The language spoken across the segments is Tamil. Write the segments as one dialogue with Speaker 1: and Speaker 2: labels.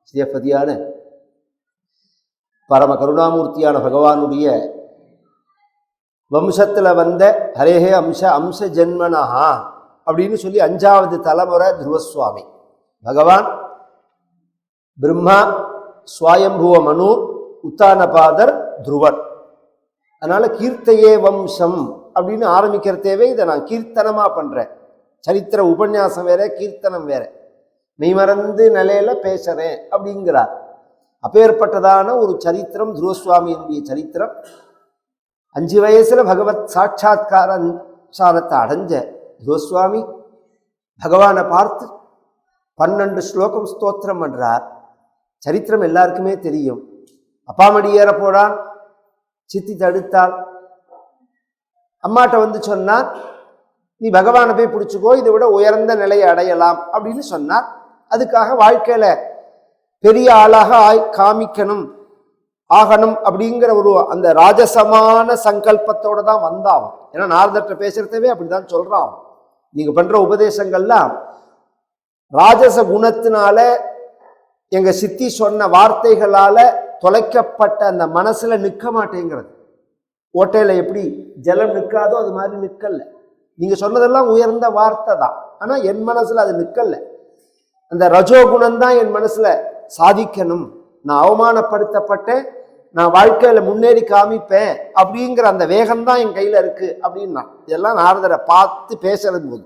Speaker 1: ஸ்ரீபதியான பரம கருணாமூர்த்தியான பகவானுடைய வம்சத்தில் வந்த ஹரேஹே அம்ச ஜென்மனஹா அப்படின்னு சொல்லி 5வது தலைமுறை துருவசுவாமி. பகவான் பிரம்மா, ஸ்வயம்புவ மனு, உத்தானபாதர், துருவன். அதனால கீர்த்தையே வம்சம் அப்படின்னு ஆரம்பிக்கிறதேவே இதை நான் கீர்த்தனமா பண்றேன். சரித்திர உபன்யாசம் வேற, கீர்த்தனம் வேற. மெய்மறந்து நிலையில பேசுறேன் அப்படிங்கிறார். அப்பேற்பட்டதான ஒரு சரித்திரம் துருவசுவாமியினுடைய சரித்திரம். 5 வயசுல பகவத் சாட்சா்காரத்தை அடைஞ்ச துருவசுவாமி பகவானை பார்த்து 12 ஸ்லோகம் ஸ்தோத்திரம் பண்றார். சரித்திரம் எல்லாருக்குமே தெரியும். அப்பாமடி ஏற போடான், சித்தி தடுத்தாள். அம்மாட்ட வந்து சொன்னார், நீ பகவானை போய் பிடிச்சிக்கோ, இதை விட உயர்ந்த நிலையை அடையலாம் அப்படின்னு சொன்னார். அதுக்காக வாழ்க்கையில பெரிய ஆளாக காமிக்கணும் ஆகணும் அப்படிங்கிற ஒரு அந்த ராஜசமான சங்கல்பத்தோட தான் வந்தான். ஏன்னா நாரதர்கிட்ட பேசுறதவே அப்படிதான் சொல்றான். நீங்க பண்ற உபதேசங்கள்லாம் ராஜச குணத்தினால, எங்க சித்தி சொன்ன வார்த்தைகளால தொலைக்கப்பட்ட அந்த மனசுல நிற்க மாட்டேங்கிறது. ஓட்டையில எப்படி ஜலம் நிற்காதோ அது மாதிரி நிற்கல. நீங்க சொன்னதெல்லாம் உயர்ந்த வார்த்தை தான், ஆனா என் மனசுல அது நிற்கல. அந்த ரஜோகுணம் தான் என் மனசுல சாதிக்கணும். நான் அவமானப்படுத்தப்பட்டேன், நான் வாழ்க்கையில முன்னேறி காமிப்பேன் அப்படிங்கிற அந்த வேகம்தான் என் கையில இருக்கு அப்படின்னா. இதெல்லாம் நாரதரை பார்த்து பேசுறது போது,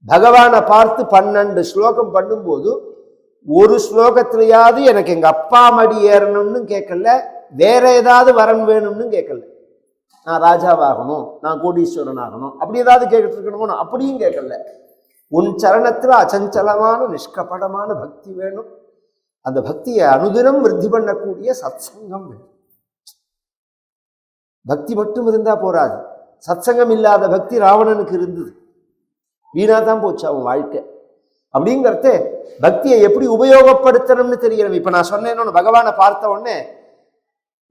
Speaker 1: பகவானை பார்த்து 12 ஸ்லோகம் பண்ணும்போது ஒரு ஸ்லோகத்திலேயாவது எனக்கு எங்க அப்பா மடி ஏறணும்னு கேட்கல, வேற ஏதாவது வரன் வேணும்னு கேட்கல. நான் ராஜாவாகணும், நான் கோடீஸ்வரன் ஆகணும் அப்படி ஏதாவது கேட்டுட்டு இருக்கணுமோ, அப்படியும் கேட்கல. உன் சரணத்துல அச்சஞ்சலமான நிஷ்கபடமான பக்தி வேணும். அந்த பக்தியை அனுதினம் விருத்தி பண்ணக்கூடிய சத்சங்கம் வேணும். பக்தி மட்டும் இருந்தா போராது. சத்சங்கம் இல்லாத பக்தி ராவணனுக்கு இருந்தது, வீணா தான் போச்சு அவன் வாழ்க்கை. அப்படிங்கிறத பக்தியை எப்படி உபயோகப்படுத்தணும்னு தெரியணும். இப்ப நான் சொன்னேன்னு பகவானை பார்த்த உடனே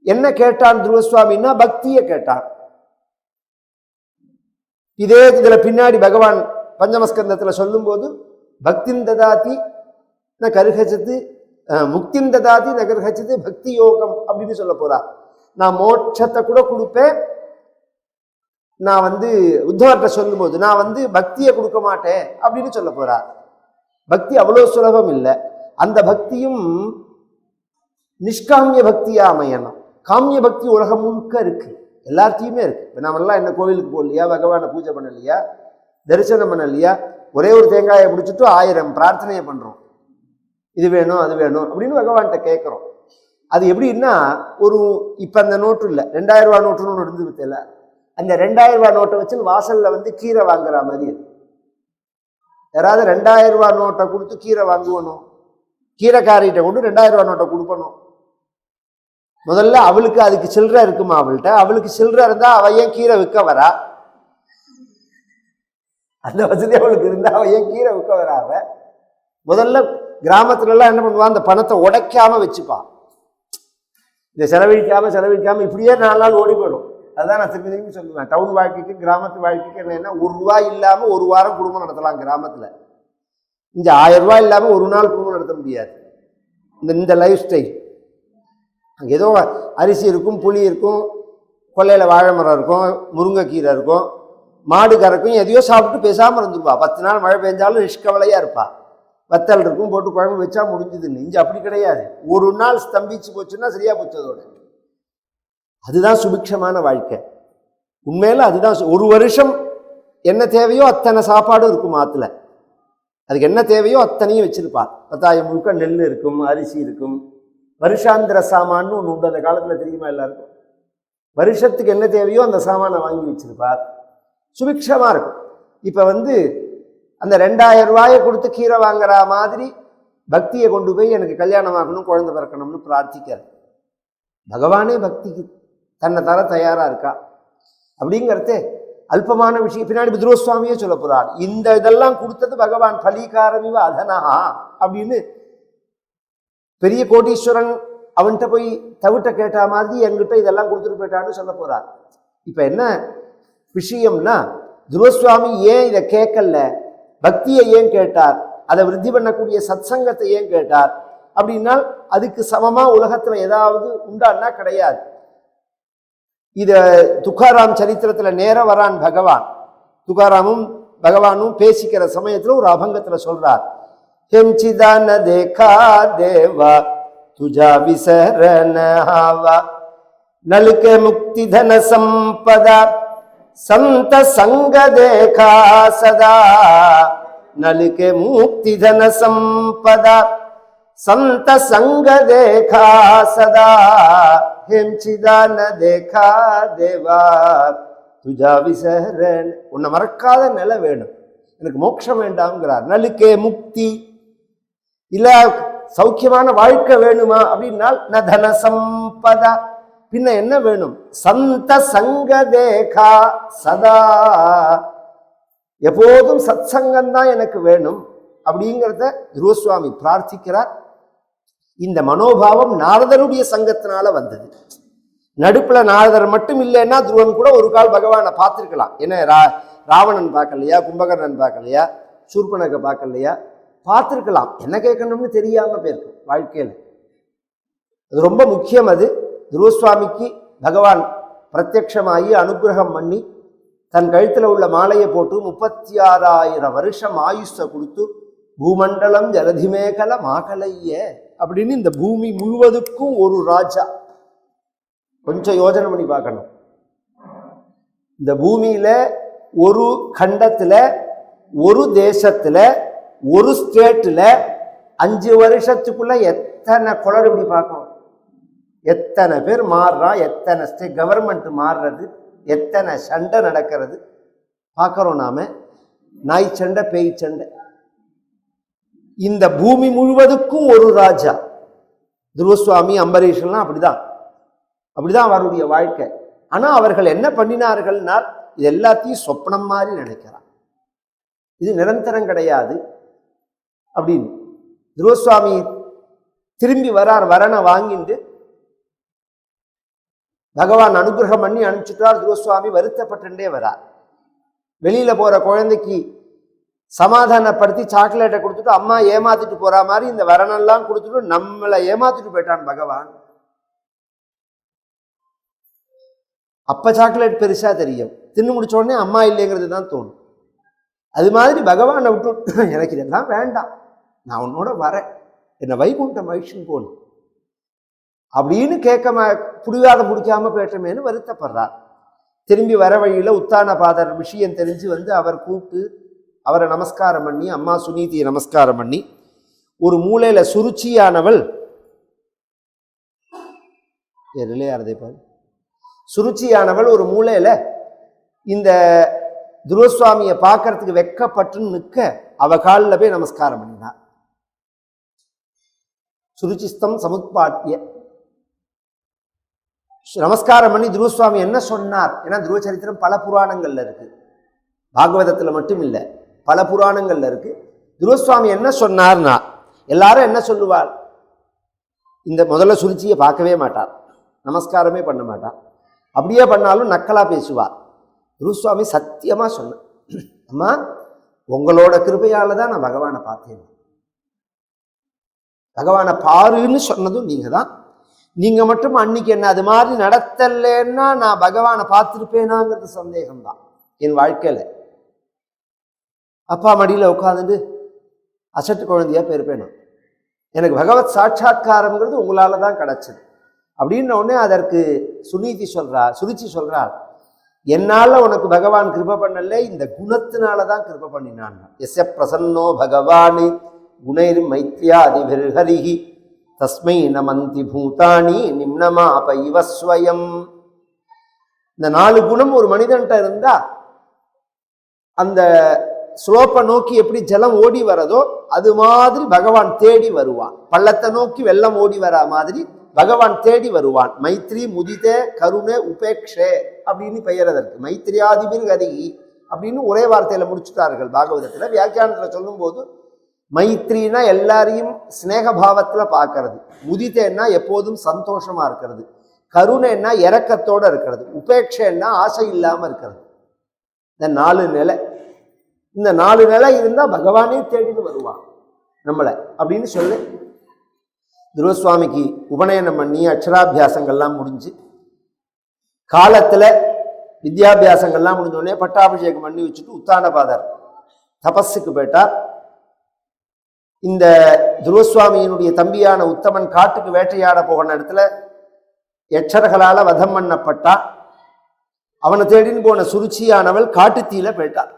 Speaker 1: என்ன கேட்டான் துருவசுவாமின்னா, பக்தியை கேட்டான். இதே இதுல பின்னாடி பகவான் பஞ்சமஸ்கந்தத்துல சொல்லும் போது, பக்தின் ததாதி ந கருகச்சது, முக்தின் ததாதி ந கருகச்சது பக்தி யோகம் அப்படின்னு சொல்ல போறார். நான் மோட்சத்தை கூட கொடுப்பேன். நான் உத்தவர்கிட்ட சொல்லும் போது நான் பக்தியை கொடுக்க மாட்டேன் அப்படின்னு சொல்ல போறார். பக்தி அவ்வளவு சுலபம் இல்லை. அந்த பக்தியும் நிஷ்காமிய பக்தியா அமையணும். காமிய பக்தி உலகம் முழுக்க இருக்கு, எல்லார்த்தையுமே இருக்கு. இப்போ நாமெல்லாம் என்ன கோவிலுக்கு போகலையா, பகவானை பூஜை பண்ணலையா, தரிசனம் பண்ணலையா, ஒரே ஒரு தேங்காயை பிடிச்சிட்டு 1000 பிரார்த்தனையை பண்றோம். இது வேணும் அது வேணும் அப்படின்னு பகவான்கிட்ட கேட்குறோம். அது எப்படின்னா, இப்போ அந்த நோட்டு இல்லை, 2000 ரூபா நோட்டுன்னு ஒன்று இருந்து வித்தல, அந்த 2000 ரூபா நோட்டை வச்சு வாசல்ல கீரை வாங்குற மாதிரி இருக்கு. யாராவது 2000 ரூபா நோட்டை கொடுத்து கீரை வாங்குவணும், கீரைக்காரிகிட்ட கொண்டு 2000 ரூபா நோட்டை கொடுக்கணும். முதல்ல அவளுக்கு அதுக்கு சில்லறை இருக்குமா, அவளுக்கு சில்லறை இருந்தா அவ ஏன் கீரை விற்க வரா? அந்த வசதி அவளுக்கு இருந்தா அவ ஏன் கீரை விற்க வரா? அவ முதல்ல கிராமத்துல எல்லாம் என்ன பண்ணுவா, அந்த பணத்தை உடைக்காம வச்சுப்பான். இதை செலவழிக்காம இப்படியே 4 நாள் ஓடி போயிடும். அதுதான் நான் திரும்பி சொல்லுவேன். டவுன் வாழ்க்கைக்கு கிராமத்து வாழ்க்கைக்கு என்னன்னா, 1 ரூபா இல்லாம 1 வாரம் குடும்பம் நடத்தலாம் கிராமத்துல. இங்க 1000 ரூபாய் இல்லாம 1 நாள் குடும்பம் நடத்த முடியாது. இந்த லைஃப் ஸ்டைல். அங்கே ஏதோ அரிசி இருக்கும், புளி இருக்கும், கொல்லையில வாழை மரம் இருக்கும், முருங்கைக்கீரை இருக்கும், மாடு கறக்கும், எதையோ சாப்பிட்டு பேசாம இருந்துருப்பா. 10 நாள் மழை பெஞ்சாலும் நிஷ்கவலையா இருப்பா. வத்தல் இருக்கும், போட்டு குழம்பு வச்சா முடிஞ்சது. இங்க அப்படி கிடையாது. 1 நாள் ஸ்தம்பிச்சு போச்சுன்னா சரியா போச்சதோட. அதுதான் சுபிக்ஷமான வாழ்க்கை. உண்மையில அதுதான். 1 வருஷம் என்ன தேவையோ அத்தனை சாப்பாடும் இருக்கும் ஆத்துல. அதுக்கு என்ன தேவையோ அத்தனையும் வச்சிருப்பா. 10,000 முழுக்க நெல் இருக்கும், அரிசி இருக்கும். வருஷாந்திர சாமான்னு ஒன்று உண்டு, அந்த காலத்துல தெரியுமா எல்லாருக்கும். வருஷத்துக்கு என்ன தேவையோ அந்த சாமானை வாங்கி வச்சிருப்பார். சுபிக்ஷமா இருக்கும். இப்ப அந்த 2000 ரூபாயை கொடுத்து கீரை வாங்குற மாதிரி பக்தியை கொண்டு போய் எனக்கு கல்யாணம் ஆகணும், குழந்தை பிறக்கணும்னு பிரார்த்திக்கிற பகவானே பக்திக்கு தன்னை தர தயாரா இருக்கா அப்படிங்கிறதே அல்பமான விஷயம். பின்னாடி துருவசுவாமியே சொல்ல போறார், இந்த இதெல்லாம் கொடுத்தது பகவான் பலீகாரமிவ அதனஹா அப்படின்னு. பெரிய கோடீஸ்வரன் அவன்கிட்ட போய் தவிட்ட கேட்டா மாதிரி என்கிட்ட இதெல்லாம் கொடுத்துட்டு போயிட்டான்னு சொல்ல போறார். இப்ப என்ன விஷயம்னா, துருவசுவாமி ஏன் இதை கேட்கல, பக்தியை ஏன் கேட்டார், அதை விருத்தி பண்ணக்கூடிய சத்சங்கத்தை ஏன் கேட்டார், அப்படின்னா அதுக்கு சமமா உலகத்துல ஏதாவது உண்டான்னா கிடையாது. இத துக்காராம் சரித்திரத்துல நேர வரான் பகவான். துக்காராமும் பகவானும் பேசிக்கிற சமயத்துல ஒரு அபங்கத்துல சொல்றார், ஹெம்சிதான தேகா தேவா துஜா விசரண ஹாவா நலுக்கே முக்தி தன சம்பதா संत संग देखा सदा नलिके मुक्ति धन संपदा संत संग देखा सदा हेमचिदा न देखा देवा तुझा विसरण உன்னை மறக்காத நிலை வேணும், எனக்கு மோட்சம் வேண்டாம்ங்கிறார். நலிக்கே முக்தி இல்ல சௌக்கியமான வாழ்க்கை வேணுமா அப்படின்னால் ந தன சம்பதா, பின்ன என்ன வேணும்? சந்த சங்க தேகா சதா, எப்போதும் சத் சங்கம் தான் எனக்கு வேணும் அப்படிங்கிறத துருவசுவாமி பிரார்த்திக்கிறார். இந்த மனோபாவம் நாரதருடைய சங்கத்தினால வந்தது. நடுப்புல நாரதர் மட்டும் இல்லைன்னா துருவன் கூட ஒரு கால் பகவானை பார்த்திருக்கலாம். ஏன்னா ராவணன் பார்க்கலையா, கும்பகர்ணன் பார்க்கலையா, சூர்பனக பார்க்கலையா, பார்த்திருக்கலாம். என்ன கேட்கணும்னு தெரியாம போயிருக்கு வாழ்க்கையில. அது ரொம்ப முக்கியம். அது துருவசுவாமிக்கு பகவான் பிரத்யக்ஷமாகி அனுகிரகம் பண்ணி தன் கழுத்துல உள்ள மாலையை போட்டு 36,000 வருஷம் ஆயுஷ கொடுத்து பூமண்டலம் ஜலதிமேகல மாகலைய அப்படின்னு இந்த பூமி முழுவதுக்கும் ஒரு ராஜா. கொஞ்சம் யோஜனை பண்ணி பார்க்கணும். இந்த பூமியில ஒரு கண்டத்துல, ஒரு தேசத்துல, ஒரு ஸ்டேட்ல 5 வருஷத்துக்குள்ள எத்தனை குளறுபடி பார்க்கணும், எத்தனை பேர் மாறுறான், எத்தனை ஸ்டேட் கவர்மெண்ட் மாறுறது, எத்தனை சண்டை நடக்கிறது பார்க்கிறோம் நாம. நாய் சண்டை, பேய் சண்டை. இந்த பூமி முழுவதுக்கும் ஒரு ராஜா. துருவசுவாமி, அம்பரீஷன்லாம் அப்படிதான் அவருடைய வாழ்க்கை. ஆனா அவர்கள் என்ன பண்ணினார்கள்னா இது எல்லாத்தையும் சொப்னம் மாதிரி நினைக்கிறான், இது நிரந்தரம் கிடையாது அப்படின்னு. துருவசுவாமி திரும்பி வரார், வரனை வாங்கிட்டு பகவான் அனுகிரகம் பண்ணி அனுப்பிச்சுட்டார். துருவசுவாமி வருத்தப்பட்டுட்டே வரார். வெளியில போற குழந்தைக்கு சமாதானப்படுத்தி சாக்லேட்டை கொடுத்துட்டு அம்மா ஏமாத்திட்டு போற மாதிரி இந்த வரணெல்லாம் கொடுத்துட்டு நம்மளை ஏமாத்திட்டு போயிட்டான் பகவான். அப்ப சாக்லேட் பெருசா தெரியும், தின்னு முடிச்ச உடனே அம்மா இல்லைங்கிறது தான் தோணும். அது மாதிரி பகவானை விட்டு எனக்கு இதெல்லாம் வேண்டாம், நான் உன்னோட வரேன், என்னை வைகுண்டம் மகிழ்ச்சின்னு போகணும் அப்படின்னு கேட்க பிடிக்காம போயிட்டமேனு வருத்தப்படுறார். திரும்பி வர வழியில உத்தான பாதர் விஷயம் தெரிஞ்சு வந்து அவர் கூப்பிட்டு அவரை நமஸ்காரம் பண்ணி, அம்மா சுனீதியை நமஸ்காரம் பண்ணி, ஒரு மூலையில சுருச்சியானவள் சுருச்சியானவள் ஒரு மூலையில இந்த துருவசுவாமியை பார்க்கறதுக்கு வெக்கப்பட்டு நிற்க அவ காலில் போய் நமஸ்காரம் பண்ணினார். சுருச்சிஸ்தம் சமுத்பாட்டிய நமஸ்காரம் பண்ணி துருவசுவாமி என்ன சொன்னார்? ஏன்னா துருவ சரித்திரம் பல புராணங்கள்ல இருக்கு, பாகவதத்துல மட்டும் இல்லை, பல புராணங்கள்ல இருக்கு. துருவசுவாமி என்ன சொன்னார்னா, எல்லாரும் என்ன சொல்லுவாள், இந்த முதல்ல சுருச்சியை பார்க்கவே மாட்டார், நமஸ்காரமே பண்ண மாட்டார், அப்படியே பண்ணாலும் நக்கலா பேசுவார். துருவசுவாமி சத்தியமா சொன்ன, அம்மா உங்களோட கிருபையால தான் நான் பகவானை பார்த்தேன், பகவானை பாருன்னு சொன்னதும் நீங்க தான், நீங்க மட்டும் அன்னைக்கு என்ன அது மாதிரி நடத்தலைன்னா நான் பகவானை பார்த்துருப்பேனாங்கிறது சந்தேகம்தான் என் வாழ்க்கையில. அப்பா மடியில உட்காந்துட்டு அசட்டு குழந்தையா போயிருப்பேன். எனக்கு பகவத் சாட்சா்காரம்ங்கிறது உங்களால தான் கிடைச்சது அப்படின்ன உடனே அதற்கு சுருச்சி சொல்றார், என்னால உனக்கு பகவான் கிருப பண்ணல, இந்த குணத்தினாலதான் கிருப பண்ணினான். எஸ்ய பிரசன்னோ பகவானி குணைர் மைத்ரியா அதிபிர்ஹரிஹி தஸ்மை நமந்தி பூதானி நிம்னமாப இவஸ்வயம். இந்த 4 குணம் ஒரு மனிதன்கிட்ட இருந்தா அந்த ஸ்லோப்பை நோக்கி எப்படி ஜலம் ஓடி வரதோ அது மாதிரி பகவான் தேடி வருவான். பள்ளத்தை நோக்கி வெள்ளம் ஓடி வரா மாதிரி பகவான் தேடி வருவான். மைத்ரி முதிதே கருணே உபேக்ஷே அப்படின்னு பெயர் அதற்கு. மைத்ரியாதிபிர் கதிகி அப்படின்னு ஒரே வார்த்தையில முடிச்சுட்டார்கள் பாகவதத்துல. வியாக்கியானத்துல சொல்லும் போது மைத்ரினா எல்லாரையும் ஸ்நேகபாவத்துல பார்க்கறது, முதிதேன்னா எப்போதும் சந்தோஷமா இருக்கிறது, கருணைன்னா இரக்கத்தோட இருக்கிறது, உபேட்சைன்னா ஆசை இல்லாம இருக்கிறது. இந்த 4 நிலை, இந்த 4 நிலை இருந்தா பகவானே தேடின்னு வருவான் நம்மளை அப்படின்னு சொல்லு. துருவசுவாமிக்கு உபநயனம் பண்ணி அக்ஷராபியாசங்கள்லாம் முடிஞ்சு காலத்தில் வித்யாபியாசங்கள்லாம் முடிஞ்சோடனே பட்டாபிஷேகம் பண்ணி வச்சுட்டு உத்தானபாதர் தபஸுக்கு போயிட்டார். இந்த துருவசுவாமியினுடைய தம்பியான உத்தமன் காட்டுக்கு வேட்டையாட போகிற இடத்துல யட்சர்களால் வதம் பண்ணப்பட்டா. அவனை தேடின்னு போன சுருச்சியானவள் காட்டுத்தீல போயிட்டார்.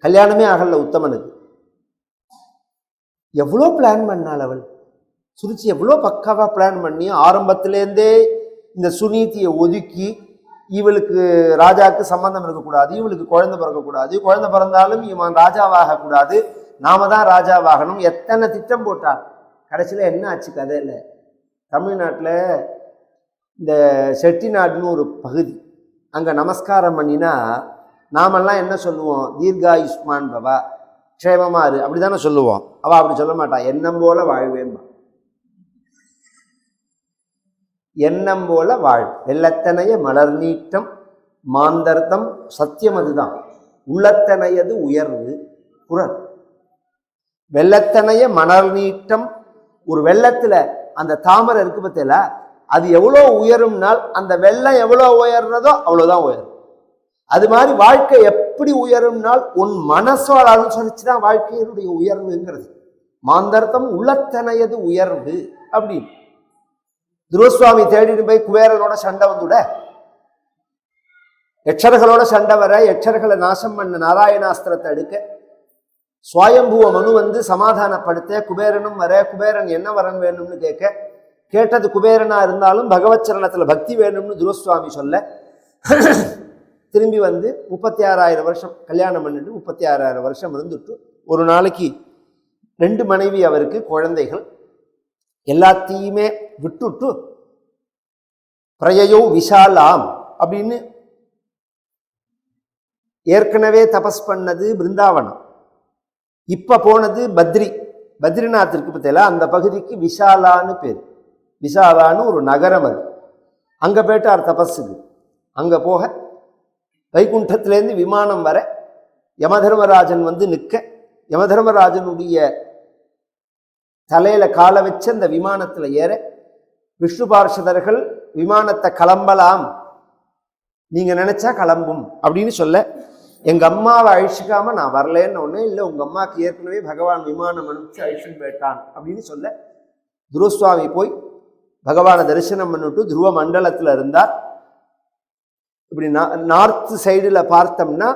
Speaker 1: கல்யாணமே ஆகல உத்தமனுக்கு. எவ்வளோ பிளான் பண்ணாள் அவள் சுருச்சி, எவ்வளோ பக்காவா பிளான் பண்ணி ஆரம்பத்திலேருந்தே இந்த சுனீதியை ஒதுக்கி இவளுக்கு ராஜாவுக்கு சம்பந்தம் இருக்கக்கூடாது, இவளுக்கு குழந்தை பிறக்கக்கூடாது, குழந்தை பிறந்தாலும் இவன் ராஜாவாக கூடாது, நாம தான் ராஜாவாகணும், எத்தனை திட்டம் போட்டாள். கடைசியில் என்ன ஆச்சு கதையில், தமிழ்நாட்டில் இந்த செட்டிநாடுன்னு ஒரு பகுதி, அங்கே நமஸ்காரம் பண்ணினா நாமெல்லாம் என்ன சொல்லுவோம், தீர்காயுஷ்மான் பவா, க்ஷேமமா இரு, அப்படி தானே சொல்லுவோம். அவள் அப்படி சொல்ல மாட்டான், எண்ணம் போல வாழ்வேம்பா, எண்ணம் போல வாழ், வெள்ளத்தனைய மலர் நீட்டம் மாந்தர்த்தம், சத்தியம் அதுதான், உள்ளத்தனையது உயர்வு குரல். வெள்ளத்தனைய மலர் நீட்டம், ஒரு வெள்ளத்துல அந்த தாமரை இருக்கு பத்தில, அது எவ்வளோ உயரும்னால் அந்த வெள்ளம் எவ்வளோ உயர்றதோ அவ்வளோதான் உயரும். அது மாதிரி வாழ்க்கை எப்படி உயரும்னால் உன் மனசோட அனுசரிச்சுதான் வாழ்க்கையினுடைய உயர்வுங்கிறது. மாந்தர்த்தம் உள்ளத்தனையது உயர்வு அப்படின்னு. துருவசுவாமி தேடிட்டு போய் குபேரனோட சண்டை வந்துட, யட்சர்களோட சண்டை வர, யட்சர்களை நாசம் பண்ண நாராயணாஸ்திரத்தை எடுக்க, சுவாயம்புவ மனு வந்து சமாதானப்படுத்த, குபேரனும் வர, குபேரன் என்ன வரன் வேணும்னு கேட்க, கேட்டது குபேரனா இருந்தாலும் பகவத் சரணத்துல பக்தி வேணும்னு துருவசுவாமி சொல்ல, திரும்பி வந்து 36,000 வருஷம் கல்யாணம் பண்ணிட்டு 36,000 வருஷம் இருந்துட்டு, ஒரு நாளைக்கு 2 மனைவி அவருக்கு, குழந்தைகள், எல்லாத்தையுமே விட்டுட்டு பிரயோ விஷாலாம் அப்படின்னு ஏற்கனவே தபஸ் பண்ணது பிருந்தாவனம், இப்ப போனது பத்ரிநாத்திற்கு பத்தில, அந்த பகுதிக்கு விஷாலான்னு பேர். விஷாலான்னு ஒரு நகரம் அது. அங்க போயிட்டார் தபஸுக்கு. அங்க போக வைகுண்டத்திலேருந்து விமானம் வர யமதர்மராஜன் வந்து நிற்க, யமதர்மராஜனுடைய தலையில காலை வச்சு அந்த விமானத்துல ஏற, விஷ்ணு பார்ஷதர்கள் விமானத்தை கிளம்பலாம், நீங்க நினைச்சா கிளம்பும் அப்படின்னு சொல்ல, எங்க அம்மாவை அழிச்சுக்காம நான் வரலன்னு ஒண்ணு இல்லை, உங்க அம்மாவுக்கு ஏற்கனவே பகவான் விமானம் அனுப்பிச்சு அழிச்சுன்னு போயிட்டான் அப்படின்னு சொல்ல, துருவசுவாமி போய் பகவானை தரிசனம் பண்ணிட்டு துருவ மண்டலத்துல இருந்தார். இப்படி நார்த் சைடுல பார்த்தோம்னா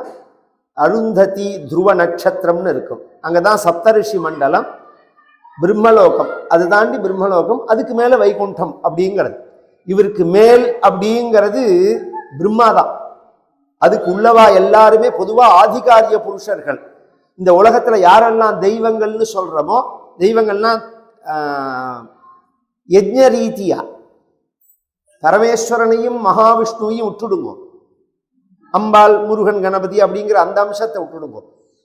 Speaker 1: அருந்ததி துருவ நட்சத்திரம்னு இருக்கும், அங்கதான் சப்தரிஷி மண்டலம், பிரம்மலோகம், அது தாண்டி பிரம்மலோகம், அதுக்கு மேல வைகுண்டம் அப்படிங்கிறது. இவருக்கு மேல் அப்படிங்கிறது பிரம்மாதான். அதுக்கு உள்ளவா எல்லாருமே பொதுவா ஆதிகாரிய புருஷர்கள். இந்த உலகத்துல யாரெல்லாம் தெய்வங்கள்னு சொல்றோமோ, தெய்வங்கள்லாம் யஜ்ஞ ரீதியா பரமேஸ்வரனையும் மகாவிஷ்ணுவையும் விட்டுடுங்க, அம்பாள் முருகன் கணபதி அப்படிங்கிற அந்த அம்சத்தை விட்டுடுங்க.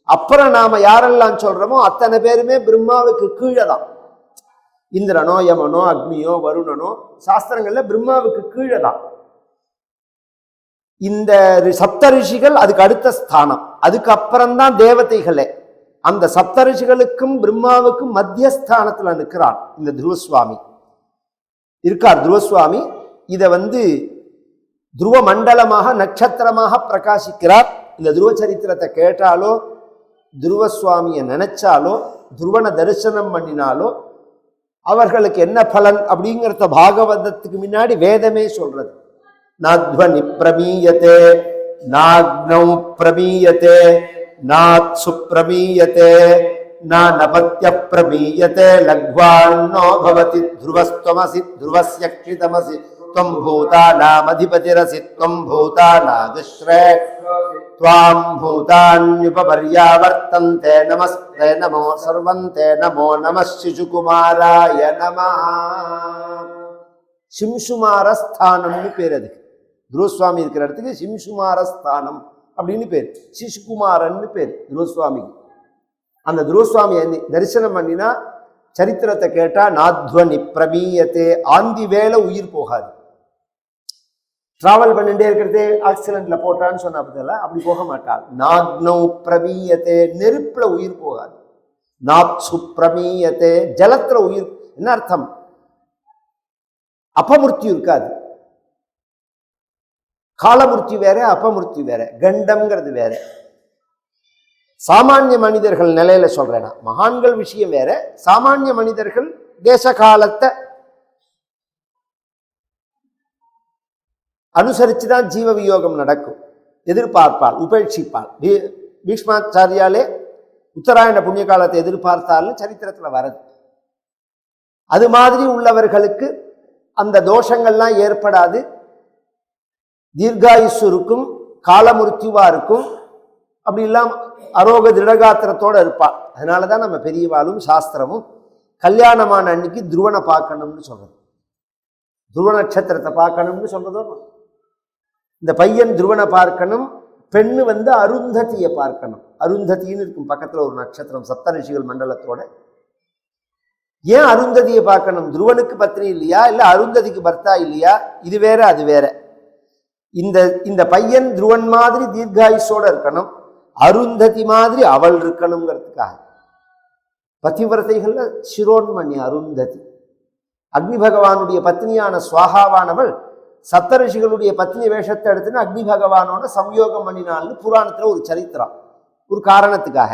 Speaker 1: அப்புறம் நாம யாரெல்லாம் சொல்றோமோ அத்தனை பேருமே பிரம்மாவுக்கு கீழே தான். இந்திரனோ யமனோ அக்னியோ வருணனோ சாஸ்திரங்கள்ல பிரம்மாவுக்கு கீழே தான். இந்த சப்தரிஷிகள் அதுக்கு அடுத்த ஸ்தானம், அதுக்கு அப்புறம்தான் தேவதைகளே. அந்த சப்தரிஷிகளுக்கும் பிரம்மாவுக்கும் மத்தியஸ்தானத்துல நிற்கிறார் இந்த துருவசுவாமி இருக்கார். துருவசுவாமி இதை வந்து துருவ மண்டலமாக நட்சத்திரமாக பிரகாசிக்கிறார். இந்த துருவ சரித்திரத்தை கேட்டாலோ, துருவசுவாமியை நினைச்சாலோ, துருவனை தரிசனம் பண்ணினாலோ அவர்களுக்கு என்ன பலன் அப்படிங்கிறத பாகவதத்துக்கு முன்னாடி வேதமே சொல்றது. நாத்வனி பிரமீயதே நாக்னௌ பிரமீயதே நாத்சு பிரமீயதே நபத்ய பிரமீயதே லக்வான்னோ பவதி த்ருவஸ்த்வமசி த்ருவஸ்யக்ஷிதமசி த்வம் பூதாநாமதிபதிரசி த்வம் பூதாநாதிஸ்ரே த்வாம் பூதான்யுபபர்யாவர்த்தந்தே நமஸ்தே நமோ சர்வந்தே நமோ நமः சிசுகுமாராய நமः. சிம்சுமாரஸ்தானம்னு பேர் அதுக்கு. துருவசுவாமி இருக்கிற இடத்துக்கு சிம்சுமாரஸ்தானம் அப்படின்னு பேர், சிசுகுமாரன்னு பேர் துருவசுவாமிக்கு. அந்த துருவசுவாமியை தரிசனம் பண்ணினா, சரித்திரத்தை கேட்டா, நாத்வனி பிரமீயத்தே, ஆந்தி வேலை உயிர் போகாது. டிராவல் பண்ணிட்டே இருக்கிறதே ஆக்சிடென்ட்ல போட்டான்னு சொன்ன அப்படி போக மாட்டாள். நாக்னௌ பிரமீயத்தே, நெருப்புல உயிர் போகாது. நாத்சு பிரமீயத்தே, ஜலத்துல உயிர், என்ன அர்த்தம்? அபமிருத்யு இருக்காது. காலமிருத்யு வேற, அபமிருத்யு வேற. கண்டம்ங்கிறது வேற. சாமானிய மனிதர்கள் நிலையில சொல்றேன். மகான்கள் விஷயம் வேற. சாமானிய மனிதர்கள் தேச காலத்தை அனுசரிச்சுதான் ஜீவ வியோகம் நடக்கும். எதிர்பார்ப்பால், உபேட்சிப்பால். பீஷ்மாச்சாரியாலே உத்தராயண புண்ணிய காலத்தை எதிர்பார்த்தாலும் சரித்திரத்துல வருது. அது மாதிரி உள்ளவர்களுக்கு அந்த தோஷங்கள்லாம் ஏற்படாது. தீர்காயுசு இருக்கும், காலமுருத்யுவா இருக்கும். அப்படி இல்லாம அரோக திருடகாத்திரத்தோட இருப்பாள். அதனாலதான் நம்ம பெரியவாளும் சாஸ்திரமும் கல்யாணமான அன்னைக்கு துருவனை பார்க்கணும்னு சொல்றது. துருவ நட்சத்திரத்தை பார்க்கணும்னு சொல்றதோ. இந்த பையன் துருவனை பார்க்கணும், பெண்ணு அருந்ததியை பார்க்கணும். அருந்ததின்னு இருக்கும் பக்கத்துல ஒரு நட்சத்திரம், சப்தரிஷிகள் மண்டலத்தோட. ஏன் அருந்ததியை பார்க்கணும்? துருவனுக்கு பத்னி இல்லையா, இல்ல அருந்ததிக்கு பர்த்தா இல்லையா? இது வேற அது வேற. இந்த பையன் துருவன் மாதிரி தீர்காயுசோட இருக்கணும், அருந்ததி மாதிரி அவள் இருக்கணுங்கிறதுக்காக. பதிவிரதைகள்ல சிரோன்மணி அருந்ததி. அக்னி பகவானுடைய பத்னியான சுவாகாவானவள் சப்தரிஷிகளுடைய பத்னி வேஷத்தை எடுத்துன்னு அக்னி பகவானோட சம்யோகம் பண்ணினால்னு புராணத்துல ஒரு சரித்திரம், ஒரு காரணத்துக்காக.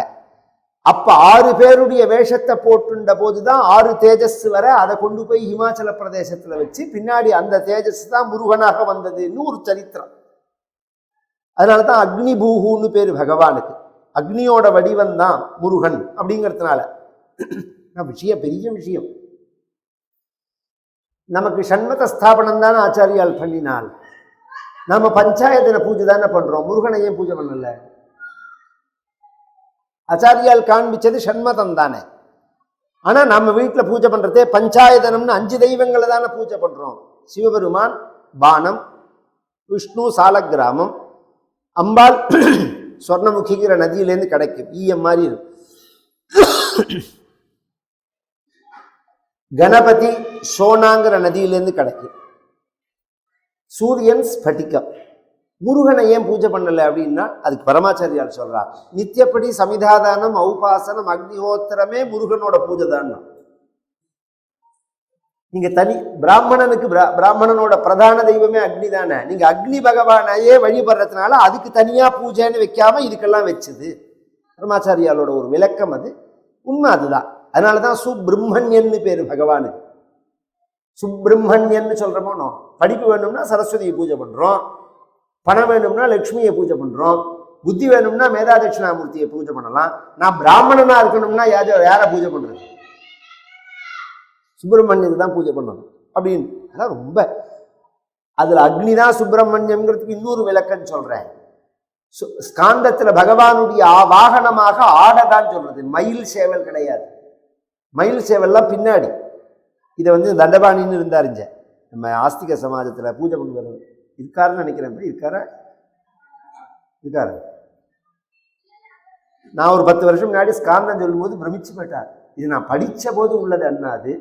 Speaker 1: அப்ப 6 பேருடைய வேஷத்தை போட்டுண்ட போதுதான் 6 தேஜஸ் வர அதை கொண்டு போய் ஹிமாச்சல பிரதேசத்துல வச்சு பின்னாடி அந்த தேஜஸ் தான் முருகனாக வந்ததுன்னு ஒரு சரித்திரம். அதனாலதான் அக்னி பூஹுன்னு பேரு பகவானுக்கு. அக்னியோட வடிவம் தான் முருகன் அப்படிங்கிறதுனால. விஷயம் பெரிய விஷயம். நமக்கு சண்மத ஸ்தாபனம் தானே ஆச்சாரியால் பண்ணினால். நாம பஞ்சாயத்தின பூஜை தானே பண்றோம், முருகனை ஏன் பூஜை பண்ணல? ஆச்சாரியால் காண்பிச்சது சண்மதம் தானே. ஆனா நம்ம வீட்டுல பூஜை பண்றதே பஞ்சாயதனம்னு 5 தெய்வங்களை தானே பூஜை பண்றோம். சிவபெருமான் பானம், விஷ்ணு சாலக்கிராமம், அம்பாள் சொர்ணமுகிங்கிற நதியிலேருந்து கிடைக்கும், ஈயம் மாதிரி இருக்கும். கணபதி சோனாங்கிற நதியிலேருந்து கிடைக்கும். சூரியன் ஸ்பட்டிகம். முருகனை ஏன் பூஜை பண்ணல அப்படின்னா அதுக்கு பரமாச்சாரியால் சொல்றார், நித்தியப்படி சமிதாதானம் ஔபாசனம் அக்னிஹோத்திரமே முருகனோட பூஜை தான். நீங்க தனி பிராமணனுக்கு பிராமணனோட பிரதான தெய்வமே அக்னி தானே. நீங்க அக்னி பகவானையே வழிபடுறதுனால அதுக்கு தனியா பூஜைன்னு வைக்காம இதுக்கெல்லாம் வச்சுது. பரமாச்சாரியாலோட ஒரு விளக்கம் அது. உண்மை அதுதான். அதனாலதான் சுப்பிரமணியன்னு பேரு பகவானுக்கு. சுப்பிரமணியன்னு சொல்றோமோ. படிப்பு வேணும்னா சரஸ்வதியை பூஜை பண்றோம், பணம் வேணும்னா லட்சுமியை பூஜை பண்றோம், புத்தி வேணும்னா மேதா தட்சிணாமூர்த்தியை பூஜை பண்ணலாம். நான் பிராமணனா இருக்கணும்னா யார பூஜை பண்றது? சுப்பிரமணியத்தை தான் பூஜை பண்ணணும் அப்படின்னு. அதான் ரொம்ப அதுல அக்னிதான் சுப்பிரமணியம்ங்கிறதுக்கு இன்னொரு விளக்கம் சொல்றேன். ஸ்காந்தத்துல பகவானுடைய வாகனமாக ஆடதான் சொல்றது, மயில் சேவல் கிடையாது. மயில் சேவல்லாம் பின்னாடி. இதை தண்டபாணின்னு இருந்தாருங்க நம்ம ஆஸ்திக சமாஜத்துல பூஜை பண்ணுறது இருக்காருன்னு நினைக்கிறேன். இருக்காரு. நான் ஒரு 10 வருஷம் முன்னாடி ஸ்காந்தம் சொல்லும் போது பிரமிச்சு போயிட்டார். இது நான் படிச்ச போது உள்ளது அண்ணாது.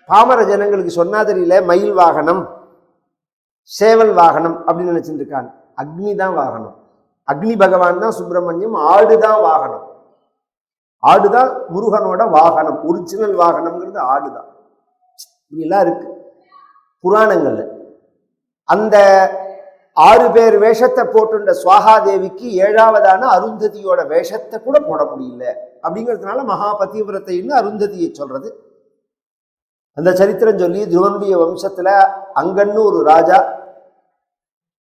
Speaker 1: பாமர ஜனங்களுக்கு சொன்னா தெரியல. மயில் வாகனம், சேவல் வாகனம் அப்படின்னு நினைச்சிட்டு இருக்காங்க. அக்னி தான் வாகனம். அக்னி பகவான் தான் சுப்பிரமணியம். ஆடுதான் வாகனம். ஆடுதான் முருகனோட வாகனம். ஒரிஜினல் வாகனம்ங்கிறது ஆடுதான். இப்படிலாம் இருக்கு புராணங்கள்ல. அந்த 6 பேர் வேஷத்தை போட்டுண்ட சுவாகாதேவிக்கு 7ஆவதான அருந்ததியோட வேஷத்தை கூட போட முடியல. அப்படிங்கிறதுனால மகாபதிவிரத்தைன்னு அருந்ததியை சொல்றது. அந்த சரித்திரம் சொல்லி துருவனுடைய வம்சத்துல அங்கன்னு ஒரு ராஜா,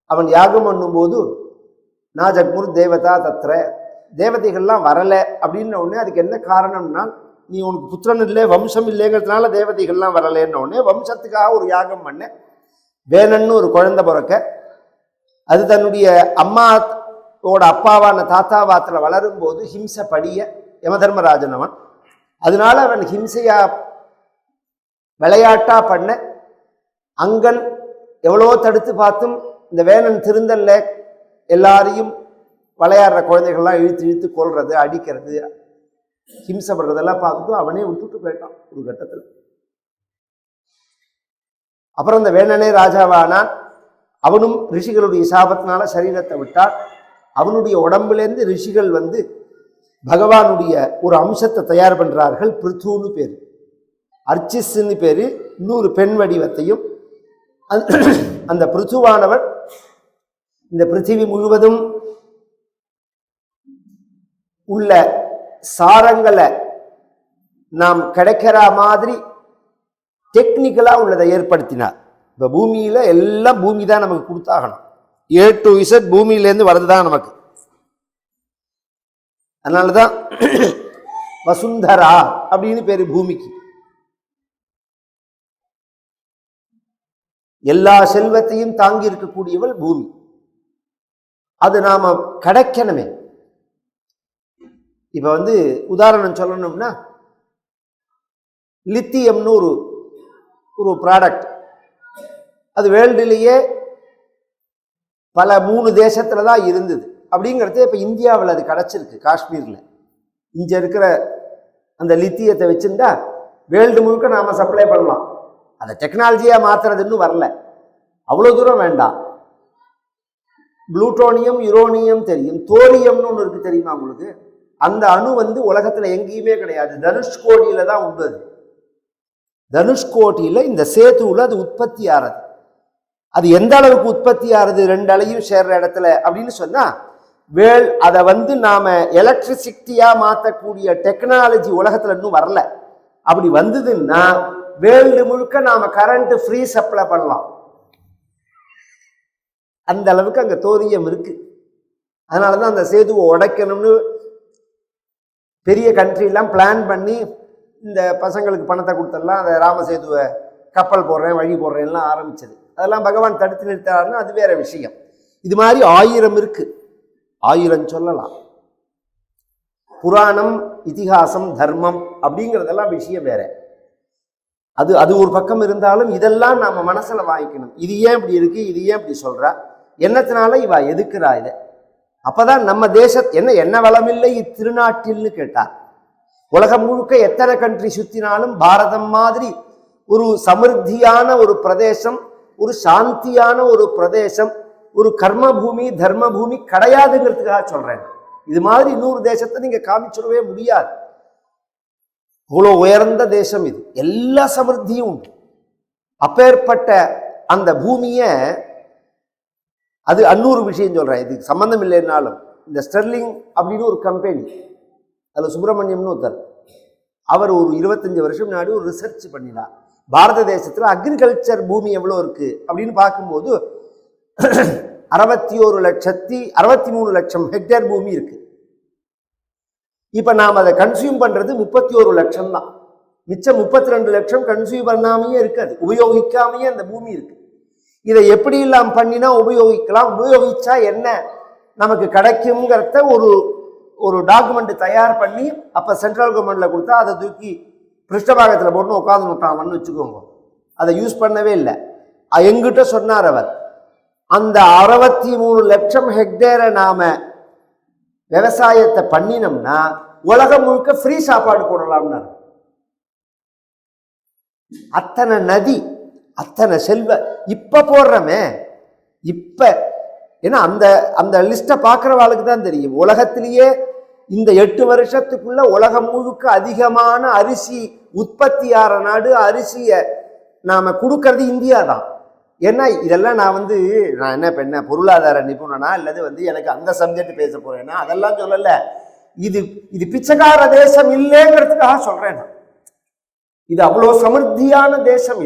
Speaker 1: அவன் யாகம் பண்ணும் போது நான் ஜக்முர் தேவதா தத்ர, தேவதைகள்லாம் வரல அப்படின்ன உடனே அதுக்கு என்ன காரணம்னா, நீ உனக்கு புத்திரன் இல்லை வம்சம் இல்லைங்கிறதுனால தேவதைகள்லாம் வரலன்ன உடனே வம்சத்துக்காக ஒரு யாகம் பண்ண. வேணன்னு ஒரு குழந்தை பிறக்க, அது தன்னுடைய அம்மாவோட அப்பாவான தாத்தாவாத்துல வளரும் போது ஹிம்சை படிய யமதர்மராஜன் அவன். அதனால அவன் ஹிம்சையா விளையாட்டா பண்ண. அங்கன் எவ்வளோ தடுத்து பார்த்தும் இந்த வேணன் திருந்தல்ல. எல்லாரையும் விளையாடுற குழந்தைகள்லாம் இழுத்து இழுத்து கொல்றது, அடிக்கிறது, ஹிம்சப்படுறதெல்லாம் பார்த்துட்டு அவனே விட்டுட்டு போயிட்டான் ஒரு கட்டத்தில். அப்புறம் இந்த வேணனே ராஜாவானான். அவனும் ரிஷிகளுடைய சாபத்தினால சரீரத்தை விட்டான். அவனுடைய உடம்புலேருந்து ரிஷிகள் பகவானுடைய ஒரு அம்சத்தை தயார் பண்றார்கள். பிருத்துன்னு பேர். அர்ச்சிஸ்ன்னு பேரு, இன்னொரு பெண் வடிவத்தையும் அந்த பிருத்துவானவர் இந்த பிருத்திவி முழுவதும் உள்ள சாரங்களை நாம் கிடைக்கிற மாதிரி டெக்னிக்கலா உள்ளதை ஏற்படுத்தினார். இப்ப பூமியில எல்லாம் பூமி தான் நமக்கு கொடுத்தாகணும். A to Z பூமியிலேருந்து வருதுதான் நமக்கு. அதனாலதான் வசுந்தரா அப்படின்னு பேரு பூமிக்கு. எல்லா செல்வத்தையும் தாங்கி இருக்கக்கூடியவள் பூமி. அது நாம கிடைக்கணுமே. இப்ப உதாரணம் சொல்லணும்னா, லித்தியம்னு ஒரு ப்ராடக்ட், அது வேர்ல்டுலேயே பல 3 தேசத்துல தான் இருந்தது. அப்படிங்கிறது இப்ப இந்தியாவில் அது கிடைச்சிருக்கு. காஷ்மீர்ல இங்க இருக்கிற அந்த லித்தியத்தை வச்சிருந்தா வேர்ல்டு முழுக்க நாம சப்ளை பண்ணலாம். அதை டெக்னாலஜியா மாத்துறதுன்னு வரல, அவ்வளவு தூரம் வேண்டாம். புளூட்டோனியம், யுரோனியம் தெரியும், தோரியம்னு ஒன்று இருக்கு தெரியுமா உங்களுக்கு? அந்த அணு உலகத்துல எங்கேயுமே கிடையாது, தனுஷ்கோடியில தான் உள்ளது. தனுஷ்கோடியில இந்த சேத்துவுல அது உற்பத்தி ஆறது. அது எந்த அளவுக்கு உற்பத்தி ஆறுது 2 அலையும் சேர்ற இடத்துல அப்படின்னு சொன்னா, அதை நாம எலக்ட்ரிசிட்டியா மாற்றக்கூடிய டெக்னாலஜி உலகத்துல இன்னும் வரல. அப்படி வந்ததுன்னா வேர்ல்டு முழுக்க நாம கரண்ட் ஃப்ரீ சப்ளை பண்ணலாம். அந்த அளவுக்கு அங்க தோரியம் இருக்கு. அதனாலதான் அந்த சேதுவை உடைக்கணும்னு பெரிய கண்ட்ரி எல்லாம் பிளான் பண்ணி இந்த பசங்களுக்கு பணத்தை கொடுத்துடலாம், அந்த ராமசேதுவை கப்பல் போடுறேன் வழி போடுறேன்லாம் ஆரம்பிச்சது. அதெல்லாம் பகவான் தடுத்து நிறுத்தாருன்னா அது வேற விஷயம். இது மாதிரி 1000 இருக்கு, 1000 சொல்லலாம். புராணம், இதிகாசம், தர்மம் அப்படிங்கிறதெல்லாம் விஷயம் வேற. அது ஒரு பக்கம் இருந்தாலும் இதெல்லாம் நாம மனசுல வாங்கிக்கணும். இது ஏன் இப்படி இருக்கு, இது ஏன் இப்படி சொல்றா, என்னத்தினால இவ எதுக்குறா இதை. அப்பதான் நம்ம என்ன வளமில்லை இத்திருநாட்டில்னு கேட்டார். உலகம் முழுக்க எத்தனை கண்ட்ரி சுத்தினாலும் பாரதம் மாதிரி ஒரு சமிருத்தியான ஒரு பிரதேசம், ஒரு சாந்தியான ஒரு பிரதேசம், ஒரு கர்ம பூமி தர்ம பூமி கிடையாதுங்கிறதுக்காக சொல்றேன். இது மாதிரி 100 தேசத்தை நீங்க காமிச்சிடவே முடியாது. இவ்வளோ உயர்ந்த தேசம் இது, எல்லா சமிருத்தியும் உண்டு. அப்பேற்பட்ட அந்த பூமிய அது அன்னூறு விஷயம் சொல்றேன், இது சம்பந்தம் இல்லைன்னாலும். இந்த ஸ்டெர்லிங் அப்படின்னு ஒரு கம்பெனி, அதுல சுப்பிரமணியம்னு ஒருத்தர், அவர் ஒரு 25 வருஷம் முன்னாடி ஒரு ரிசர்ச் பண்ணினார். பாரத தேசத்துல அக்ரிகல்ச்சர் பூமி எவ்வளவு இருக்கு அப்படின்னு பார்க்கும்போது 63 லட்சம் ஹெக்டேர் பூமி இருக்கு. இப்ப நாம் அதை கன்சியூம் பண்றது 31 லட்சம் தான். மிச்சம் 32 லட்சம் கன்சியூம் பண்ணாமையே இருக்காது, உபயோகிக்காமையே அந்த பூமி இருக்கு. இதை எப்படி எல்லாம் பண்ணினா உபயோகிக்கலாம், உபயோகிச்சா என்ன நமக்கு கிடைக்குங்கிறத ஒரு டாக்குமெண்ட் தயார் பண்ணி அப்ப சென்ட்ரல் கவர்மெண்ட்ல கொடுத்தா அதை தூக்கி பிருஷ்டபாகத்தில் போட்டு உட்காந்து விட்டாமன்னு வச்சுக்கோங்க. அதை யூஸ் பண்ணவே இல்லை. எங்கிட்ட சொன்னார் அவர், அந்த 63 லட்சம் ஹெக்டேரை நாம விவசாயத்தை பண்ணினோம்னா உலகம் முழுக்க ஃப்ரீ சாப்பாடு போடலாம்னாரு. அத்தனை நதி, அத்தனை செல்வ இப்ப போடுறமே. இப்ப ஏன்னா அந்த லிஸ்ட பாக்குறவாளுக்கு தான் தெரியும். உலகத்திலேயே இந்த 8 வருஷத்துக்குள்ள உலகம் முழுக்க அதிகமான அரிசி உற்பத்தியார நாடு, அரிசிய நாம கொடுக்கறது இந்தியா தான். ஏன்னா இதெல்லாம் நான் என்ன பொருளாதார நிபுணனா அல்லது எனக்கு அந்த சப்ஜெக்ட் பேச போறேன்னா அதெல்லாம் சொல்லல. இது பிச்சைக்கார தேசம் இல்லைங்கிறதுக்காக சொல்றேன். இது அவ்வளோ சமிருத்தியான தேசம்.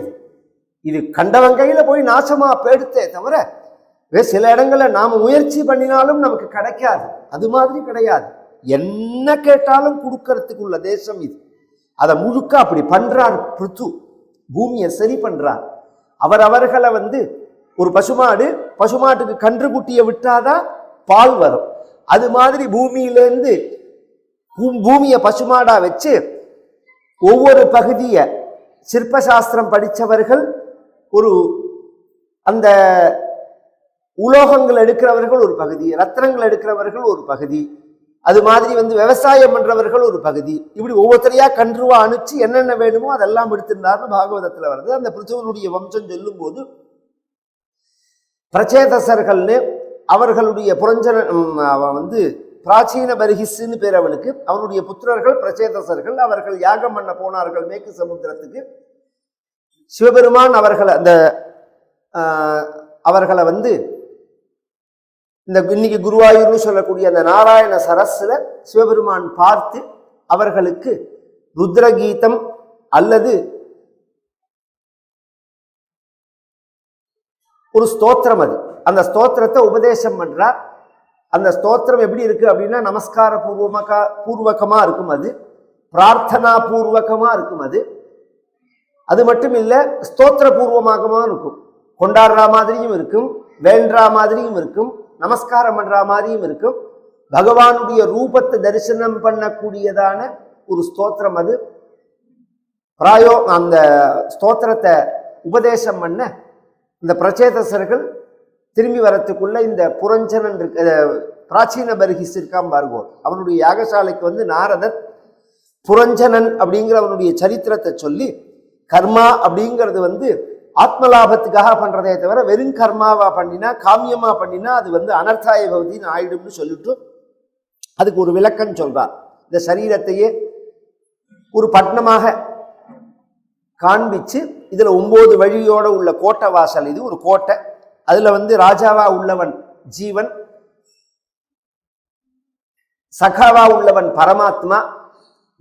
Speaker 1: இது கண்டவன் கையில போய் நாசமா போயிடுத்தே தவிர சில இடங்கள்ல நாம முயற்சி பண்ணினாலும் நமக்கு கிடைக்காது. அது மாதிரி கிடையாது, என்ன கேட்டாலும் கொடுக்கறதுக்குள்ள தேசம் இது. அதை முழுக்க அப்படி பண்றார் பிருத்து, பூமியை சரி பண்றார். அவர்களை ஒரு பசுமாட்டுக்கு கன்று குட்டியை விட்டாதான் பால் வரும். அது மாதிரி பூமியிலேருந்து பூமியை பசுமாடா வச்சு ஒவ்வொரு பகுதிய சிற்பசாஸ்திரம் படித்தவர்கள், அந்த உலோகங்கள் எடுக்கிறவர்கள் ஒரு பகுதி, ரத்னங்கள் எடுக்கிறவர்கள் ஒரு பகுதி, அது மாதிரி விவசாயம் பண்றவர்கள் ஒரு பகுதி, இப்படி ஒவ்வொருத்தரையா கன்றுவா அனுப்பிச்சு என்னென்ன வேணுமோ அதெல்லாம் எடுத்திருந்தார்னு பாகவதத்துல வருது. அந்த பிருத்துவனுடைய வம்சம் சொல்லும் போது பிரச்சேதசர்கள்னு அவர்களுடைய புரஞ்சன பிராச்சீன பர்ஹிஸ்ன்னு பேர் அவனுக்கு. அவனுடைய புத்திரர்கள் பிரச்சேதசர்கள். அவர்கள் யாகம் பண்ண போனார்கள் மேற்கு சமுத்திரத்துக்கு. சிவபெருமான் அவர்களை வந்து இந்த இன்னைக்கு குருவாயூர்னு சொல்லக்கூடிய அந்த நாராயண சரஸ்ல சிவபெருமான் பார்த்து அவர்களுக்கு ருத்ரகீதம் அல்லது ஒரு ஸ்தோத்திரம், அது அந்த ஸ்தோத்திரத்தை உபதேசம் பண்றார். அந்த ஸ்தோத்திரம் எப்படி இருக்கு அப்படின்னா நமஸ்கார பூர்வகமா இருக்கும், அது பிரார்த்தனா பூர்வகமா இருக்கும். அது மட்டும் இல்லை, ஸ்தோத்திர பூர்வமாகவும் இருக்கும். கொண்டாடுற மாதிரியும் இருக்கும், வேண்டா மாதிரியும் இருக்கும், நமஸ்காரம் பண்ற மாதிரியும் இருக்கும். பகவானுடைய ரூபத்தை தரிசனம் பண்ணக்கூடியதான ஒரு ஸ்தோத்திரம் அது. அந்த ஸ்தோத்திரத்தை உபதேசம் பண்ண இந்த பிரச்சேதசர்கள் திரும்பி வரத்துக்குள்ள இந்த புரஞ்சனன் பிராச்சீன பர்ஹிஸ் இருக்காம பாருவோம். அவனுடைய யாகசாலைக்கு வந்து நாரதர் புரஞ்சனன் அப்படிங்கிற அவனுடைய சரித்திரத்தை சொல்லி, கர்மா அப்படிங்கிறது வந்து ஆத்மலாபத்துக்காக பண்றதே தவிர வெறும் கர்மாவா பண்ணினா, காமியமா பண்ணினா அது வந்து அனர்த்தாய பகுதின்னு ஆயிடும்னு சொல்லிட்டு அதுக்கு ஒரு விளக்கம் சொல்றார். இந்த சரீரத்தையே ஒரு பட்டணமாக காண்பிச்சு இதுல 9 வழியோட உள்ள கோட்டை வாசல். இது ஒரு கோட்டை. அதுல வந்து ராஜாவா உள்ளவன் ஜீவன், சகாவா உள்ளவன் பரமாத்மா,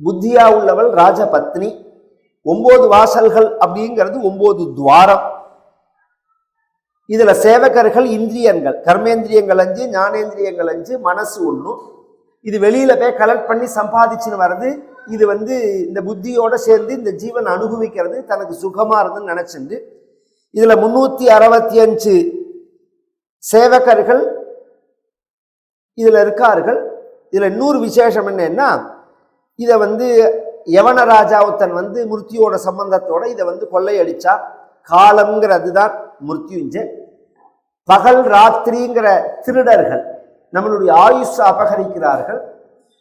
Speaker 1: புத்தியா உள்ளவள் ராஜபத்னி. 9 வாசல்கள் அப்படிங்கிறது 9 துவாரம். இதுல சேவகர்கள் இந்திரியங்கள், கர்மேந்திரியங்கள் 5, ஞானேந்திரியங்கள் 5, மனசு 1. இது வெளியில போய் கலெக்ட் பண்ணி சம்பாதிச்சுன்னு வர்றது. இது வந்து இந்த புத்தியோட சேர்ந்து இந்த ஜீவன் அனுபவிக்கிறது தனக்கு சுகமா இருந்துன்னு நினைச்சுண்டு இதுல 365 சேவகர்கள் இதுல இருக்கார்கள். இதுல இன்னொரு விசேஷம் என்னன்னா, இதை வந்து யவன ராஜாவுத்தன் வந்து மிருத்தியோட சம்பந்தத்தோட இதை வந்து கொள்ளையடிச்சா. காலம்ங்கிறது தான் மிருத்யுஞ்ச. பகல் ராத்திரிங்கிற திருடர்கள் நம்மளுடைய ஆயுஷ அபகரிக்கிறார்கள்.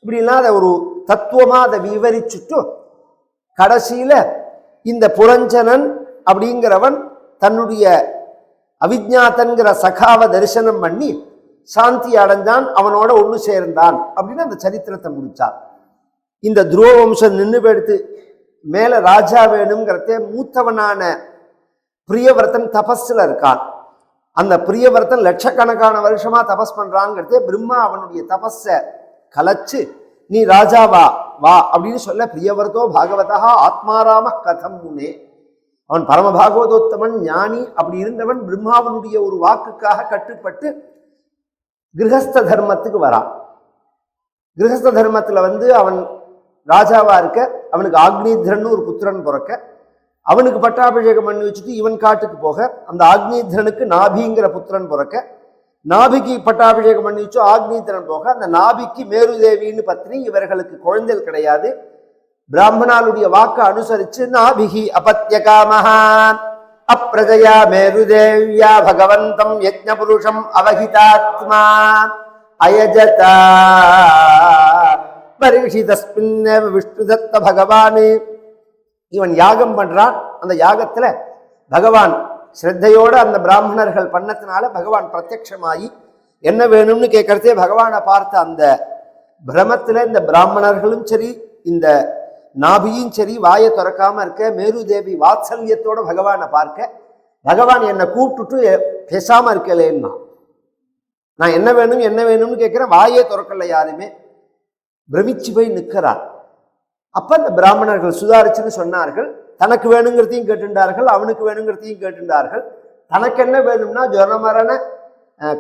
Speaker 1: இப்படிலாம் அதை ஒரு தத்துவமா அதை விவரிச்சுட்டு கடைசியில இந்த புரஞ்சனன் அப்படிங்கிறவன் தன்னுடைய அவிஜாத்தன்கிற சகாவை தரிசனம் பண்ணி சாந்தி அடைஞ்சான், அவனோட ஒன்று சேர்ந்தான் அப்படின்னு அந்த சரித்திரத்தை முடிச்சார். இந்த துருவ வம்சம் நின்று போயிடுத்து. மேல ராஜா வேணுங்கிறத மூத்தவனான பிரியவர்த்தன் தபஸ்ல இருக்கான். அந்த பிரியவர்த்தன் லட்சக்கணக்கான வருஷமா தபஸ் பண்றாங்கிறதே பிரம்மா அவனுடைய தபஸ கலைச்சு நீ ராஜாவா வா அப்படின்னு சொல்ல, பிரியவர்த்தோ பாகவதா ஆத்மாராம கதம் முனே, அவன் பரம பாகவதோத்தமன் ஞானி அப்படி இருந்தவன் பிரம்மாவனுடைய ஒரு வாக்குக்காக கட்டுப்பட்டு கிரகஸ்த தர்மத்துக்கு வரான். கிரகஸ்த தர்மத்துல வந்து அவன் ராஜாவா இருக்க, அவனுக்கு ஆக்னீத்ரன்னு ஒரு புத்திரன் பிறக்க, அவனுக்கு பட்டாபிஷேகம் பண்ணி வச்சுட்டு இவன் காட்டுக்கு போக, அந்த ஆக்னீத்ரனுக்கு நாபிங்கிற புத்திரன் பிறக்க, நாபிக்கு பட்டாபிஷேகம் பண்ணி வச்சு ஆக்னீத்ரன் போக, அந்த நாபிக்கு மேருதேவின்னு பத்னி. இவர்களுக்கு குழந்தைகள் கிடையாது. பிராமணாளுடைய வாக்கை அனுசரிச்சு நாபிகி அபத்யகாமஹா அப்ரஜயா மேருதேவியா பகவந்தம் யஜ்ஞபுருஷம் அவஹிதாத்மா அயஜதா பரிஷிதஸ்மின்னேவ விஷ்ணுதத்த பகவான். இவன் யாகம் பண்றான். அந்த யாகத்துல பகவான் ஸ்ரத்தையோட அந்த பிராமணர்கள் பண்ணத்தினால பகவான் பிரத்யட்சமாயி என்ன வேணும்னு கேட்கறதே பகவானை பார்த்த அந்த பிரமத்துல இந்த பிராமணர்களும் சரி இந்த நாபியும் சரி வாயை திறக்காம இருக்க, மேருதேவி வாத்சல்யத்தோட பகவானை பார்க்க, பகவான் என்னை கூப்பிட்டுட்டு பேசாம இருக்கலேன்னா, நான் என்ன வேணும் என்ன வேணும்னு கேட்கிறேன், வாயே திறக்கல யாருமே, பிரமிச்சு போய் நிற்கிறார். அப்ப அந்த பிராமணர்கள் சுதாரிச்சுன்னு சொன்னார்கள். தனக்கு வேணுங்கிறதையும் கேட்டுண்டார்கள், அவனுக்கு வேணுங்கிறதையும் கேட்டுண்டார்கள். தனக்கு என்ன வேணும்னா ஜொரமரண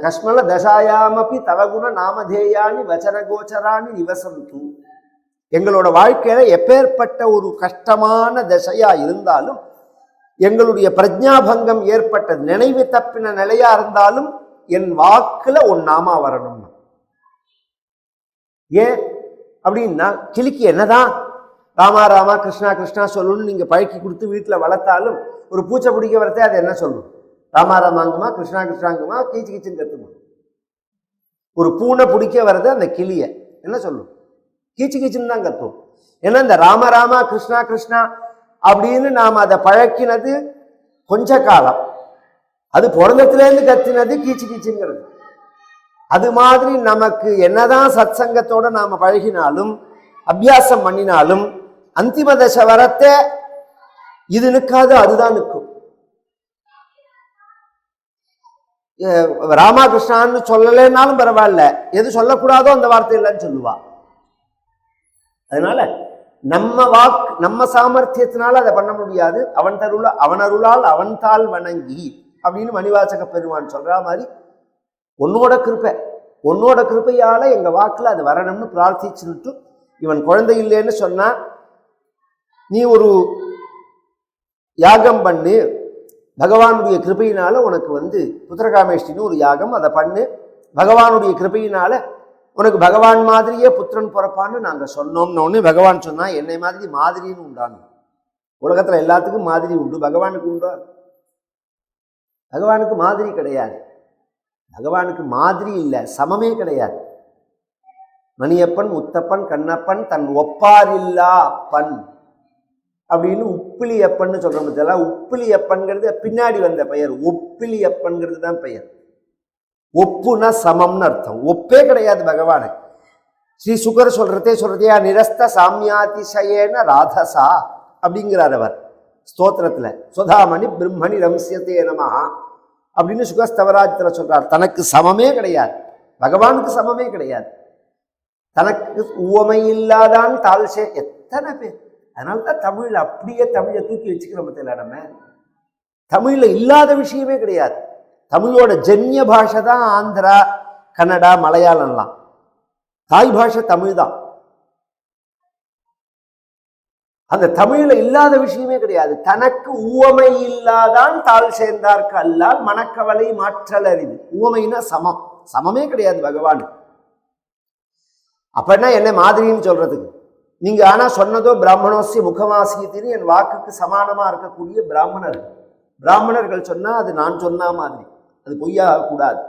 Speaker 1: கஷ்மல தசாயாமப்பி தவகுண நாமதேயானி வச்சன கோச்சராணி நிவசந்து. எங்களோட வாழ்க்கையில எப்பேற்பட்ட ஒரு கஷ்டமான தசையா இருந்தாலும், எங்களுடைய பிரஜாபங்கம் ஏற்பட்ட நினைவு தப்பின நிலையா இருந்தாலும் என் வாக்குல உன் நாமா வரணும். ஏன் அப்படின்னா, கிளிக்கு என்னதான் ராமா ராமா கிருஷ்ணா கிருஷ்ணா சொல்லணும்னு நீங்க பழக்கி கொடுத்து வீட்டுல வளர்த்தாலும் ஒரு பூச்சை பிடிக்க வரத்தே அது என்ன சொல்லும்? ராமா ராமாங்குமா கிருஷ்ணா கிருஷ்ணாங்குமா கீச்சு கீச்சுன்னு கத்துமா. ஒரு பூனை பிடிக்க வர்றது அந்த கிளிய என்ன சொல்லும்? கீச்சு கீச்சுன்னு தான் கத்தும். ஏன்னா இந்த ராம ராமா கிருஷ்ணா கிருஷ்ணா அப்படின்னு நாம் அதை பழக்கினது கொஞ்ச காலம். அது பிறந்தத்திலேருந்து கத்தினது கீச்சு கீச்சுங்கிறது. அது மாதிரி நமக்கு என்னதான் சத் சங்கத்தோட நாம பழகினாலும் அபியாசம் பண்ணினாலும் அந்திம தசை வரத்த இது நிற்காது, அதுதான் நிற்கும். ராமகிருஷ்ணான்னு சொல்லலைன்னாலும் பரவாயில்ல, எது சொல்லக்கூடாதோ அந்த வார்த்தை இல்லைன்னு சொல்லுவா. அதனால நம்ம சாமர்த்தியத்தினால அதை பண்ண முடியாது. அவன் அருளால் அவன் தாள் வணங்கி அப்படின்னு மணிவாசக பெருமான் சொல்ற மாதிரி உன்னோட கிருப்பையால எங்க வாக்குல அது வரணும்னு பிரார்த்திச்சுட்டு, இவன் குழந்தை இல்லைன்னு சொன்னா நீ ஒரு யாகம் பண்ணு, பகவானுடைய கிருபையினால உனக்கு புத்திரகாமேஷ்டின்னு ஒரு யாகம், அதை பண்ணு, பகவானுடைய கிருபையினால உனக்கு பகவான் மாதிரியே புத்திரன் பிறப்பான்னு நாங்க சொன்னோம்னு பகவான் சொன்னா, என்னை மாதிரி மாதிரின்னு உண்டானு. உலகத்துல எல்லாத்துக்கும் மாதிரி உண்டு, பகவானுக்கு உண்டா? பகவானுக்கு மாதிரி கிடையாது. பகவானுக்கு மாதிரி இல்லை, சமமே கிடையாது. மணியப்பன், முத்தப்பன், கண்ணப்பன், தன் ஒப்பாரில்லா அப்பன் அப்படின்னு உப்பிலி அப்பன்னு சொல்றோம். பத்தியெல்லாம் உப்பிலி அப்பன்கிறது பின்னாடி வந்த பெயர், ஒப்பிலி அப்பன்கிறது தான் பெயர். ஒப்புனா சமம்னு அர்த்தம். ஒப்பே கிடையாது பகவானுக்கு. ஸ்ரீ சுகர் சொல்றதையா நிரஸ்த சாமியாதிசயேன ராதசா அப்படிங்கிறார் அவர் ஸ்தோத்திரத்துல. சுதாமணி பிரம்மணி ரம்சியத்தே நமஹா அப்படின்னு சுகஸ்தவராஜத்துல சொல்றார். தனக்கு சமமே கிடையாது, பகவானுக்கு சமமே கிடையாது. தனக்கு உவமை இல்லாதான் தாழ்சே எத்தனை பேர். அதனால்தான் தமிழ்ல அப்படியே தமிழை தூக்கி வச்சுக்கிறோம். நம்ம தமிழ்ல இல்லாத விஷயமே கிடையாது. தமிழோட ஜன்ய பாஷை தான் ஆந்திரா, கன்னடா, மலையாளம்லாம். தாய் பாஷை தமிழ் தான். அந்த தமிழ்ல இல்லாத விஷயமே கிடையாது. தனக்கு உவமை இல்லாதான் தாழ் சேர்ந்தார்க்கு அல்லால் மனக்கவலை மாற்றல் அறிது. உவமைனா சமமே கிடையாது பகவான். அப்பன்னா என்ன மாதிரின்னு சொல்றதுக்கு? நீங்க ஆனா சொன்னதோ பிராமணோசிய முகமாசியத்தின்னு என் வாக்குக்கு சமானமா இருக்கக்கூடிய பிராமணர்கள் சொன்னா அது நான் சொன்ன மாதிரி, அது பொய்யாக கூடாது.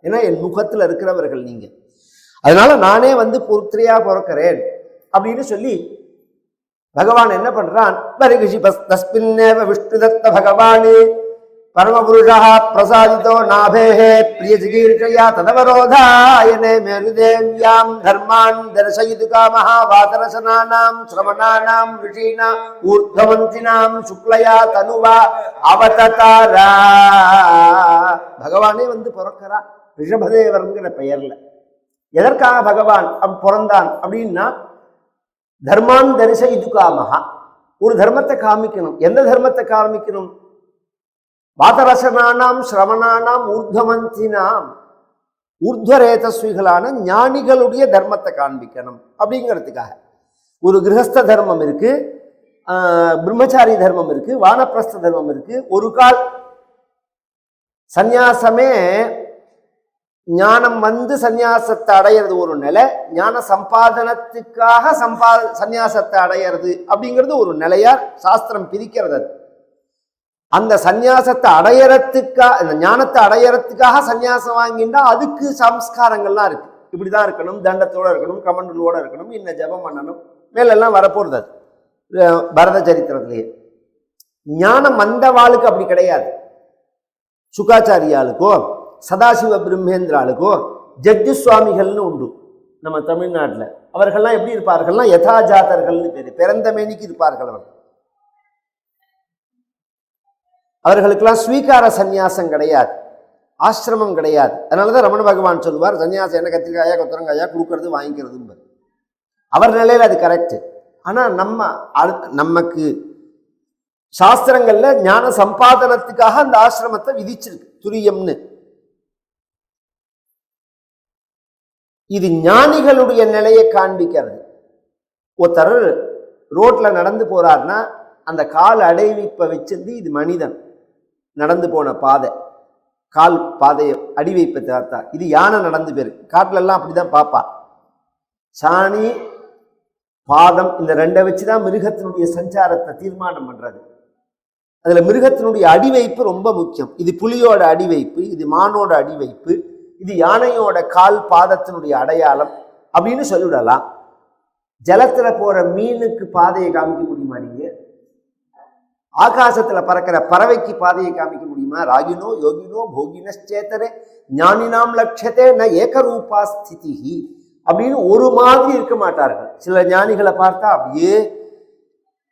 Speaker 1: ஏன்னா என் முகத்துல இருக்கிறவர்கள் நீங்க. அதனால நானே புத்திரையா பிறக்கிறேன் அப்படின்னு சொல்லி பகவான் என்ன பண்றான்? பரிகிஷி தஸ்மின்னேவ விஷ்ணுதத்த பகவானே பரமபுருஷா பிரசாதிதோ நாபேஹே பிரிய ஜிகீர்ஷயா ததவரோதாயனே மேருதேவ்யாம் தர்மான் தர்சயிது காமஹ வாதரசனானாம் ஸ்ரவணானாம் ரிஷீனா ஊர்த்வமந்தினாம் சுக்லயா தனுவா அவததாரா. பகவானே பிறக்கிறா ரிஷபதேவர்ங்கிற பெயர்ல. எதற்காக பகவான் பிறந்தான் அப்படின்னா, தர்மான் தரிசயிது காமஹா, ஒரு தர்மத்தை காமிக்கணும். எந்த தர்மத்தை காமிக்கணும்? வாதரசனானாம் ஸ்ரவணானாம் ஊர்த்வமந்தினாம், ஊர்த்வரேதஸ்விகளான ஞானிகளுடைய தர்மத்தை காண்பிக்கணும் அப்படிங்கிறதுக்காக. ஒரு கிரகஸ்த தர்மம் இருக்கு, பிரம்மச்சாரி தர்மம் இருக்கு, வானப்பிரஸ்த தர்மம் இருக்கு. ஒரு கால் சந்நியாசமே ஞானம் சந்நியாசத்தை அடையிறது ஒரு நிலை, ஞான சம்பாதனத்துக்காக சந்நியாசத்தை அடையிறது அப்படிங்கிறது ஒரு நிலையா சாஸ்திரம் பிரிக்கிறது. அந்த சந்நியாசத்தை அடையறதுக்காக, இந்த ஞானத்தை அடையறதுக்காக சந்நியாசம் வாங்கிட்டா அதுக்கு சம்ஸ்காரங்கள்லாம் இருக்கு. இப்படிதான் இருக்கணும், தண்டத்தோட இருக்கணும், கமண்டலோட இருக்கணும், இன்ன ஜபம் பண்ணணும், மேலெல்லாம் வரப்போறது. அது பரத சரித்திரத்திலேயே. ஞானம் வந்தவாளுக்கு அப்படி கிடையாது. சுகாச்சாரியாளுக்கோ சதாசிவ பிரம்மேந்திராளுக்கோ ஜட்ஜு சுவாமிகள்னு உண்டு நம்ம தமிழ்நாட்டில். அவர்கள்லாம் எப்படி இருப்பார்கள்னா யதாஜாதர்கள்னு பேரு, பிறந்த மேனிக்கு இருப்பார்கள். அவர்களுக்கெல்லாம் ஸ்வீகார சந்நியாசம் கிடையாது, ஆசிரமம் கிடையாது. அதனாலதான் ரமண பகவான் சொல்லுவார், சன்னியாசம் என்ன கத்திரிக்காயா கொத்தரங்காயா கொடுக்கறது வாங்கிக்கிறது. அவர் நிலையில அது கரெக்ட். ஆனா நமக்கு சாஸ்திரங்கள்ல ஞான சம்பாதனத்துக்காக அந்த ஆசிரமத்தை விதிச்சிருக்கு, துரியம்னு. இது ஞானிகளுடைய நிலையை காண்பிக்கிறது. ஒருத்தர் ரோட்ல நடந்து போறாருன்னா அந்த கால் அடைவைப்பை வச்சிருந்து இது மனிதன் நடந்து போன பாதை, கால் பாதையை அடி வைப்பை பார்த்தா இது யானை நடந்து போயிரு. காட்டுல எல்லாம் அப்படிதான் பாப்பா. சாணி பாதம் இந்த ரெண்டை வச்சுதான் மிருகத்தினுடைய சஞ்சாரத்தை தீர்மானம் பண்றது. அதுல மிருகத்தினுடைய அடிவைப்பு ரொம்ப முக்கியம். இது புலியோட அடிவைப்பு, இது மானோட அடிவைப்பு, இது யானையோட கால் பாதத்தினுடைய அடையாளம் அப்படின்னு சொல்லிவிடலாம். ஜலத்துல போற மீனுக்கு பாதையை காமிக்க முடியுமா நீங்க? ஆகாசத்துல பறக்கிற பறவைக்கு பாதையை காமிக்க முடியுமா? ராகினோ யோகினோ போகினச்சேதரே ஞானினாம் லட்சத்தே ந ஏகரூபா ஸ்திதிஹி அப்படின்னு ஒரு மாதிரி இருக்க மாட்டார்கள். சில ஞானிகளை பார்த்தா அப்படியே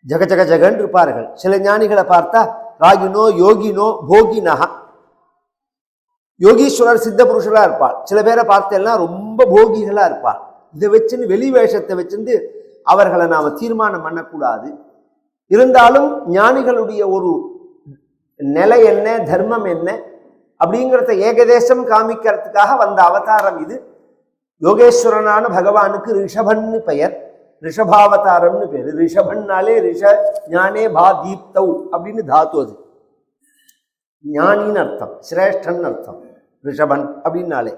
Speaker 1: ஜக ஜக ஜகன் இருப்பார்கள். சில ஞானிகளை பார்த்தா ராகினோ யோகினோ போகினஹா, யோகீஸ்வரர் சித்த புருஷரா இருப்பாள். சில பேரை பார்த்தேன்னா ரொம்ப போகிகளா இருப்பாள். இதை வச்சுன்னு வெளி வேஷத்தை வச்சிருந்து அவர்களை நாம தீர்மானம் பண்ணக்கூடாது. இருந்தாலும் ஞானிகளுடைய ஒரு நிலை என்ன, தர்மம் என்ன அப்படிங்கிறத ஏகதேசம் காமிக்கிறதுக்காக வந்த அவதாரம் இது. யோகேஸ்வரனான பகவானுக்கு ரிஷபன்னு பெயர், ரிஷபாவதாரம்னு பேரு. ரிஷபன்னாலே ரிஷ ஞானே பா தீப்தௌ அப்படின்னு தாத்து, அது ஞானின்னு அர்த்தம், சிரேஷ்டன் அர்த்தம். ரிஷபன் அப்படின்னாலே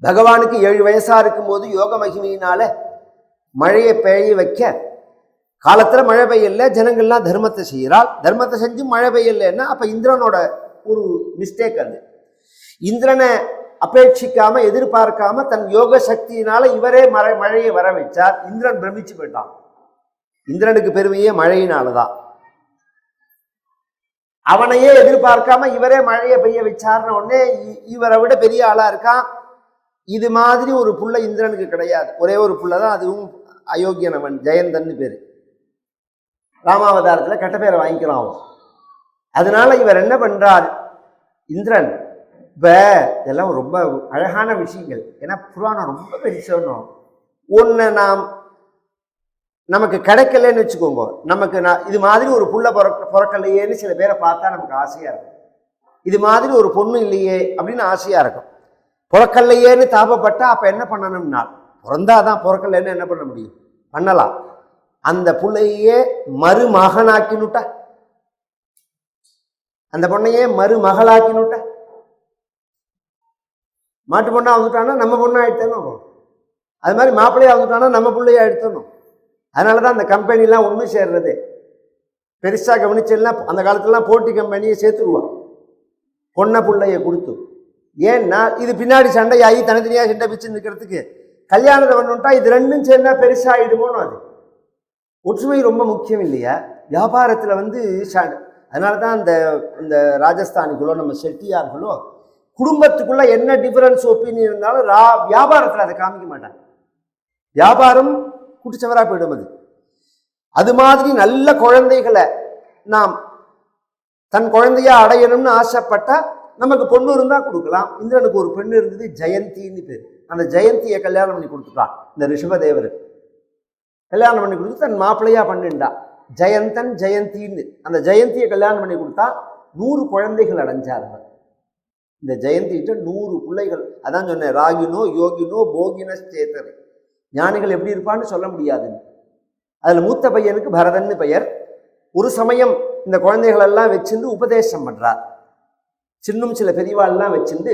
Speaker 1: பகவானுக்கு 7 வயசா இருக்கும் போது யோக மகிமையினால மழையை பெய்ய வைக்க, காலத்துல மழை பெய்யல, ஜனங்கள்லாம் தர்மத்தை செய்யறாள். தர்மத்தை செஞ்சு மழை பெய்யலன்னா அப்ப இந்திரனோட ஒரு மிஸ்டேக். அது இந்திரனை அபேட்சிக்காம எதிர்பார்க்காம தன் யோக சக்தியினால இவரே மழையை வர வச்சார். இந்திரன் பிரமிச்சு போயிட்டான். இந்திரனுக்கு பெருமையே மழையினாலதான். அவனையே எதிர்பார்க்காம இவரே மழையை பெய்ய வச்சார்ன உடனே இவரை விட பெரிய ஆளா இருக்கான். இது மாதிரி ஒரு புள்ள இந்திரனுக்கு கிடையாது. ஒரே ஒரு புள்ளதான், அதுவும் அயோக்கியனவன், ஜெயந்தன்னு பேரு. ராமாவதாரத்துல கெட்ட பேரை வாங்கிக்கிறான். அதனால இவர் என்ன பண்றார் இந்திரன், இப்ப இதெல்லாம் ரொம்ப அழகான விஷயங்கள். ஏன்னா புராணம் ரொம்ப பெருசணும். ஒன்னு நமக்கு கிடைக்கலன்னு வச்சுக்கோங்க, நமக்கு இது மாதிரி ஒரு புள்ள பிறக்கலையேன்னு சில பேரை பார்த்தா நமக்கு ஆசையா இருக்கும். இது மாதிரி ஒரு பொண்ணு இல்லையே அப்படின்னு ஆசையா இருக்கும். பிறக்கல்லையேன்னு தாபப்பட்டா அப்ப என்ன பண்ணணும்னா, பிறந்தாதான், பிறக்கலைன்னு என்ன பண்ண முடியும்? பண்ணலாம். அந்த புள்ளையே மருமகனாக்கினுட்ட, அந்த பொண்ணையே மருமகளாக்கினுட்ட. மாட்டு பொண்ணா வந்துட்டானா நம்ம பொண்ணா எடுத்தணும். அது மாதிரி மாப்பிள்ளையா வந்துட்டானா நம்ம பிள்ளையா எடுத்தணும். அதனாலதான் அந்த கம்பெனிலாம் ஒன்று சேர்றது. பெருசா கவனிச்செல்லாம் அந்த காலத்துலலாம் போட்டி கம்பெனியை சேர்த்துருவான் பொண்ணை பிள்ளைய கொடுத்து. ஏன்னா இது பின்னாடி சண்டையாகி தனித்தனியாக சண்டை பிச்சு நிற்கிறதுக்கு கல்யாணத்தை பண்ணுட்டா இது ரெண்டும் சேர்ந்தா பெருசாகிடுமோன்னு. அது ஒற்றுமை ரொம்ப முக்கியம் இல்லையா வியாபாரத்தில் அதனால தான் இந்த ராஜஸ்தானிகளோ நம்ம செட்டியார்களோ குடும்பத்துக்குள்ள என்ன டிஃபரன்ஸ் ஒப்பீனியன் இருந்தாலும் வியாபாரத்தில் அதை காமிக்க மாட்டாங்க. வியாபாரம் குட்டிச்சவரா போயிடும். அது மாதிரி நல்ல குழந்தைகளை நாம் தன் குழந்தையா அடையணும்னு ஆசைப்பட்டா நமக்கு பொண்ணு இருந்தா கொடுக்கலாம். இந்திரனுக்கு ஒரு பெண்ணு இருந்தது, ஜெயந்தின்னு பேர். அந்த ஜெயந்தியை கல்யாணம் பண்ணி கொடுத்துட்டான் இந்த ரிஷபதேவருக்கு. கல்யாணம் பண்ணி கொடுத்து தன் மாப்பிள்ளையா பண்ணிண்டா. ஜெயந்தன் ஜெயந்தின்னு அந்த ஜெயந்தியை கல்யாணம் பண்ணி கொடுத்தா 100 குழந்தைகள் அடைஞ்சார்கள். இந்த ஜெயந்திட்ட 100 பிள்ளைகள். அதான் சொன்னேன், ராகினோ யோகினோ போகினச்சேதரே. ஞானிகள் எப்படி இருப்பான்னு சொல்ல முடியாதுன்னு. அதுல மூத்த பையனுக்கு பரதன்னு பெயர். ஒரு சமயம் இந்த குழந்தைகள் எல்லாம் வச்சிருந்து உபதேசம் பண்றார். சின்னும் சில பெரியவாள்லாம் வச்சிருந்து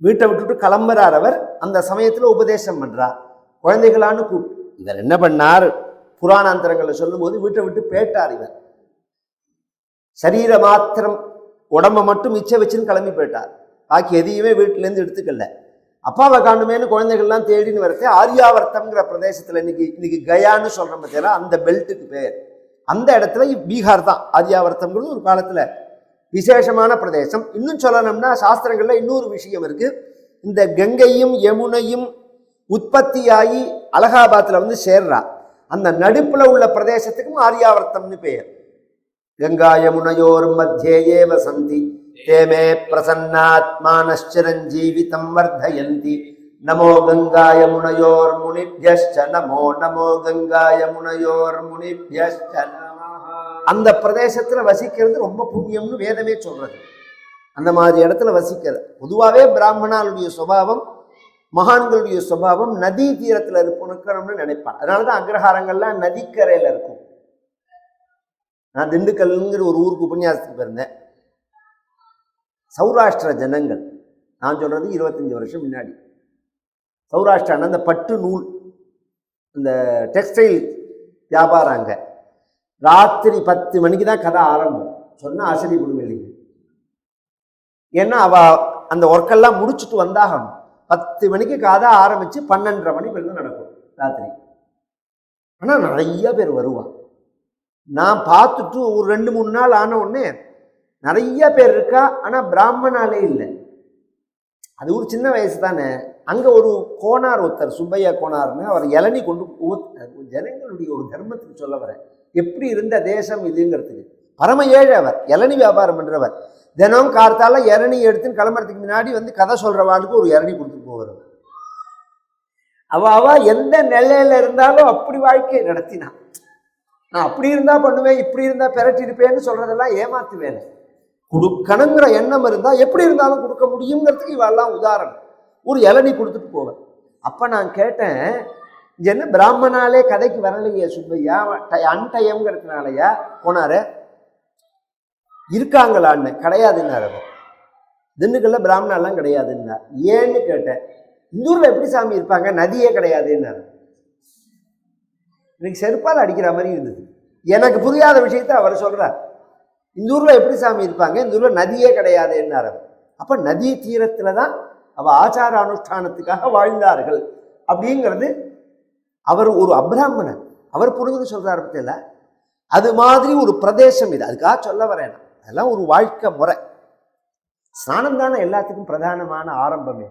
Speaker 1: வீட்டை விட்டுட்டு கிளம்புறார். அவர் அந்த சமயத்துல உபதேசம் பண்றார். குழந்தைகளான்னு கூப்பிட்டு இவர் என்ன பண்ணார், புராணாந்தரங்களை சொல்லும் போது வீட்டை விட்டு போயிட்டார். இவர் சரீர மாத்திரம் உடம்ப மட்டும் மிச்சம் வச்சுன்னு கிளம்பி போயிட்டார். பாக்கி எதையுமே வீட்டிலேருந்து எடுத்துக்கல. அப்பாவை காணுமேனு குழந்தைகள்லாம் தேடின்னு வரது ஆரியாவர்த்தம்ங்கிற பிரதேசத்துல இன்னைக்கு கயான்னு சொல்றோம் பார்த்தீங்களா, அந்த பெல்ட்டுக்கு பேர். அந்த இடத்துல பீகார் தான். ஆரியாவர்த்தம்ங்கிறது ஒரு காலத்துல விசேஷமான பிரதேசம். இன்னும் சொல்லணும்னா சாஸ்திரங்கள்ல இன்னொரு விஷயம் இருக்கு. இந்த கங்கையும் யமுனையும் உற்பத்தியாகி அலகாபாத்ல சேர்றா. அந்த நடுப்புல உள்ள பிரதேசத்துக்கும் ஆரியாவர்த்தம்னு பெயர். கங்கா யமுனையோர் மத்தியே வசந்தி தேமே பிரசன்னாத்மானச்சிரஞ்சீவிதம் வர்தயந்தி நமோ கங்காய முனையோர் முனிப்யஸ்ச நமோ நமோ கங்காய முனையோர் முனிப்யஸ்ச நமஹ. அந்த பிரதேசத்துல வசிக்கிறது ரொம்ப புண்ணியம்னு வேதமே சொல்றது. அந்த மாதிரி இடத்துல வசிக்கிறது. பொதுவாகவே பிராமணாளுடைய சுபாவம், மகான்களுடைய சுபாவம் நதி தீரத்துல இருக்கணும்னு நினைப்பான். அதனாலதான் அக்ரஹாரங்கள்லாம் நதிக்கரையில இருக்கும். நான் திண்டுக்கல்ங்கிற ஒரு ஊருக்கு உபன்யாசத்துக்கு போயிருந்தேன். சௌராஷ்டிர ஜனங்கள், நான் சொல்றது 25 வருஷம் முன்னாடி. சௌராஷ்டிரான அந்த பட்டு நூல், இந்த டெக்ஸ்டைல் வியாபாரம். அங்கே ராத்திரி 10 மணிக்கு தான் கதை ஆரம்பம். சொன்னால் ஆசிரியர் கொடுங்க இல்லைங்க. ஏன்னா அந்த ஒர்க்கெல்லாம் முடிச்சுட்டு வந்தாகணும். 10 மணிக்கு கதை ஆரம்பித்து 12:30 மணி வரைக்கும் நடக்கும் ராத்திரி. ஆனால் நிறைய பேர் வருவான். நான் பார்த்துட்டு ஒரு 2-3 நாள் ஆன உடனே நிறைய பேர் இருக்கா, ஆனால் பிராமணாலே இல்லை. அது ஒரு சின்ன வயசு தானே. அங்கே ஒரு கோனார் ஒருத்தர், சுப்பையா கோனார்னு, அவர் இளநி கொண்டு ஜனங்களுடைய ஒரு தர்மத்துக்கு சொல்ல வரேன், எப்படி இருந்த தேசம் இதுங்கிறதுக்கு. பரம ஏழை அவர், இளநி வியாபாரம் பண்ணுறவர். தினம் கார்த்தால இளநி எடுத்துன்னு கிளம்புறதுக்கு முன்னாடி வந்து கதை சொல்கிறவாளுக்கு ஒரு இளநி கொடுத்துட்டு போவார். அவ எந்த நிலையில இருந்தாலும் அப்படி வாழ்க்கையை நடத்தினான். நான் அப்படி இருந்தா பண்ணுவேன், இப்படி இருந்தா பெரட்டிருப்பேன்னு சொல்றதெல்லாம் ஏமாத்து வேலை. கொடுக்கணுங்கிற எண்ணம் இருந்தா எப்படி இருந்தாலும் கொடுக்க முடியுங்கிறதுக்கு இவெல்லாம் உதாரணம். ஒரு இளநி கொடுத்துட்டு போவேன். அப்ப நான் கேட்டேன், என்ன பிராமணாலே கதைக்கு வரலையே சுப்பையா, அன்டயம்ங்கிறதுனாலயா போனாரு? இருக்காங்களான்னு. கிடையாதுன்னாரு. திண்டுக்கல்ல பிராமணாலாம் கிடையாதுன்னா. ஏன்னு கேட்டேன். இந்த ஊர்ல எப்படி சாமி இருப்பாங்க, நதியே கிடையாதுன்னாரு. எனக்கு செருப்பால் அடிக்கிற மாதிரி இருந்தது. எனக்கு புரியாத விஷயத்த அவர் சொல்றார். இந்த ஊர்ல எப்படி சாமி இருப்பாங்க, இந்த ஊர்ல நதியே கிடையாதுன்னாரு. அப்ப நதி தீரத்துல தான் அவ ஆச்சார அனுஷ்டானத்துக்காக வாழ்ந்தார்கள் அப்படிங்கிறது அவர் ஒரு அப்ராமணன், அவர் புரிஞ்சு சொல்றாரு பத்தியில. அது மாதிரி ஒரு பிரதேசம் இது. அதுக்காக சொல்ல வரேன், அதெல்லாம் ஒரு வாழ்க்கை முறை. ஸ்நானம் தானே எல்லாத்துக்கும் பிரதானமான ஆரம்பமே.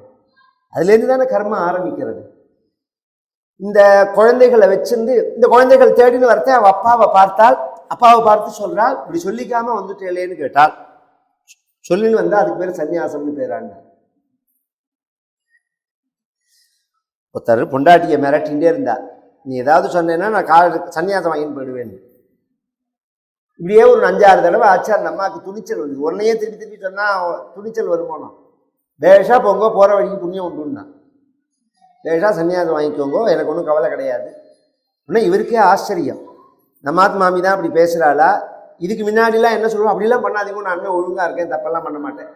Speaker 1: அதுலேருந்து தானே கர்மம் ஆரம்பிக்கிறது. இந்த குழந்தைகளை வச்சிருந்து இந்த குழந்தைகள் தேடின்னு வரத்த அவ அப்பாவை பார்த்தால், அப்பாவை பார்த்து சொல்றாள், இப்படி சொல்லிக்காம வந்துட்டேலேன்னு கேட்டால், சொல்லின்னு வந்தா அதுக்கு பேர் சன்னியாசம்னு பேராங்க. ஒருத்தர் பொண்டாட்டியை மிரட்டிகிட்டே இருந்தா, நீ ஏதாவது சொன்னேன்னா நான் சன்னியாசம் வாங்கின்னு போயிடுவேன்னு. இப்படியே ஒரு 5-6 தடவை ஆச்சு. அந்த அம்மாவுக்கு துணிச்சல் வந்து, உன்னையே திருப்பி திருப்பி சொன்னா துணிச்சல் வருமானம். பேஷா போங்க, போற வழிக்கு புண்ணியம் உண்டுன்னா, பேஷா சன்னியாசம் வாங்கிக்கோங்க, எனக்கு ஒன்றும் கவலை கிடையாது. இன்னும் இவருக்கே ஆச்சரியம், நம்மாத் மாமி தான் அப்படி பேசுகிறாளா? இதுக்கு முன்னாடிலாம் என்ன சொல்லுவோம், அப்படிலாம் பண்ணாதீங்க, நான் இன்னும் ஒழுங்காக இருக்கேன், தப்பெல்லாம் பண்ண மாட்டேன்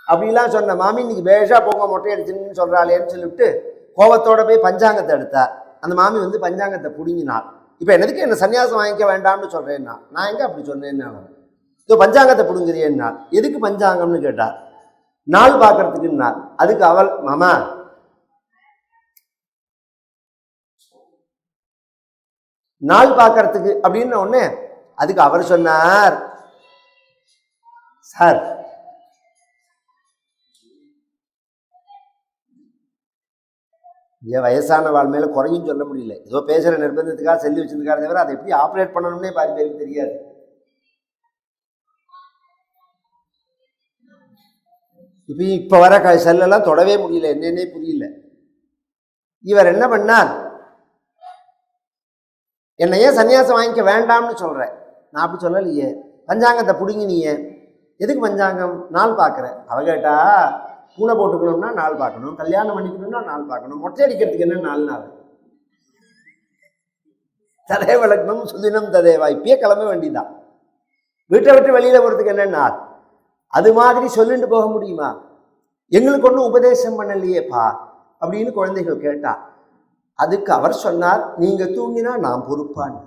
Speaker 1: அப்படிலாம் சொன்ன மாமி இன்னைக்கு பேஷா போங்க மொட்டை அடிச்சுன்னு சொல்கிறாளேன்னு சொல்லிவிட்டு கோபத்தோட போய் பஞ்சாங்கத்தை எடுத்தார். அந்த மாமி வந்து பஞ்சாங்கத்தை பிடுங்கினாள். இப்போ என்னதுக்கு என்ன சன்னியாசம் வாங்கிக்க வேண்டாம்னு சொல்கிறேன்னா, நான் எங்கே அப்படி சொன்னேன்னா, இதோ பஞ்சாங்கத்தை பிடுங்குறியேன்னா, எதுக்கு பஞ்சாங்கம்னு கேட்டார். நாள் பார்க்கறதுக்குன்னா. அதுக்கு அவள், மாமா நாள் பார்க்கறதுக்கு அப்படின்னு ஒண்ணு. அதுக்கு அவர் சொன்னார், சார் வயசான வாழ் மேல குறையும் சொல்ல முடியல, ஏதோ பேசுற நிர்பந்தத்துக்காக செல்லி வச்சிருக்காரு தவிர அதை எப்படி ஆப்ரேட் பண்ணணும்னே பாதி பேருக்கு தெரியாது. இப்ப வர செல்லெல்லாம் தொடவே முடியல, என்னன்னே புரியல. இவர் என்ன பண்ணார், என்னை ஏன் சன்னியாசம் வாங்கிக்க வேண்டாம்னு சொல்ற? நான் அப்படி சொல்லலையே, பஞ்சாங்கத்தை பிடுங்கினியே, எதுக்கு பஞ்சாங்கம்? நாள் பார்க்குறேன். அவ கேட்டா, பூனை போட்டுக்கணும்னா நாள் பார்க்கணும், கல்யாணம் பண்ணிக்கணும்னா நாள் பார்க்கணும், மொட்டை அடிக்கிறதுக்கு என்ன 4 நாள்? ததே வழக்கணும் சுதினம் ததேவா, இப்பயே கிளம்ப வேண்டியதான். வீட்டை விட்டு வெளியில போறதுக்கு என்ன நாள்? அது மாதிரி சொல்லிட்டு போக முடியுமா? எங்களுக்கு ஒன்றும் உபதேசம் பண்ணலையேப்பா அப்படின்னு குழந்தைகள் கேட்டா. அதுக்கு அவர் சொன்னார், நீங்க தூங்கினா நான் பொறுப்பான்னு.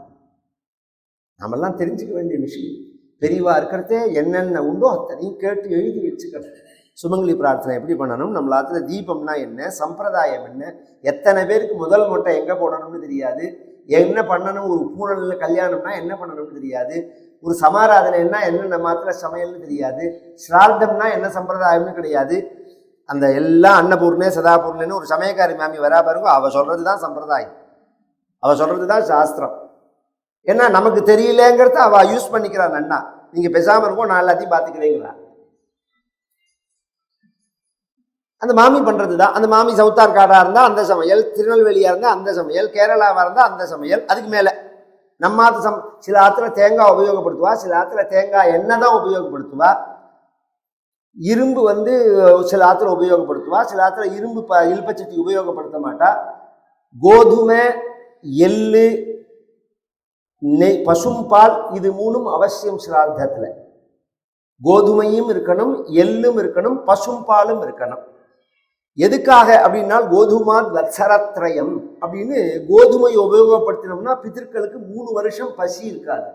Speaker 1: நாமெல்லாம் தெரிஞ்சுக்க வேண்டிய விஷயம், பெரியவா இருக்கிறதே என்னென்ன உண்டோ அத்தனையும் கேட்டு எழுதி வச்சுக்கணும். சுமங்கலி பிரார்த்தனை எப்படி பண்ணணும், நம்மளாத்துல தீபம்னா என்ன, சம்பிரதாயம் என்ன, எத்தனை பேருக்கு முதல் மொட்டை எங்கே போடணும்னு தெரியாது, என்ன பண்ணணும், ஒரு பூனல்ல கல்யாணம்னா என்ன பண்ணணும்னு தெரியாது, ஒரு சமாராதனைன்னா என்னென்ன மாத்திர சமையல்னு தெரியாது, ஸ்ரார்த்தம்னா என்ன சம்பிரதாயம்னு கிடையாது. அந்த எல்லாம் அன்னபூர்ணே சதாபூர்ணேன்னு ஒரு சமயக்காரி மாமி வரா பாருங்க, அவ சொல்றது தான் சம்பிரதாயம், அவ சொல்றது தான் சாஸ்திரம். ஏன்னா நமக்கு தெரியலங்கிறத அவ யூஸ் பண்ணிக்கிறான். அண்ணா நீங்க பேசாம இருக்கும், நான் எல்லாத்தையும் பார்த்துக்கிறீங்களா? அந்த மாமி பண்றது தான். அந்த மாமி சவுத்தார்காடா இருந்தா அந்த சமையல், திருநெல்வேலியா இருந்தா அந்த சமையல், கேரளாவா இருந்தா அந்த சமையல். அதுக்கு மேல நம்ம சில ஆத்துல தேங்காய் உபயோகப்படுத்துவா, சில ஆத்துல தேங்காய் எண்ணெய் தான் உபயோகப்படுத்துவா, இரும்பு வந்து சில ஆத்துல உபயோகப்படுத்துவா, சில ஆத்துல இரும்பு இல்பச்சட்டி உபயோகப்படுத்த மாட்டா. கோதுமை, எள்ளு, நெய், பசும்பால், இது 3ம் அவசியம் சிரார்த்தத்துல. கோதுமையும் இருக்கணும், எள்ளும் இருக்கணும், பசும்பாலும் இருக்கணும். எதுக்காக அப்படின்னா, கோதுமாத் வத்சரத்ரயம் அப்படின்னு கோதுமை உபயோகப்படுத்தினோம்னா பிதர்களுக்கு 3 வருஷம் பசி இருக்காது.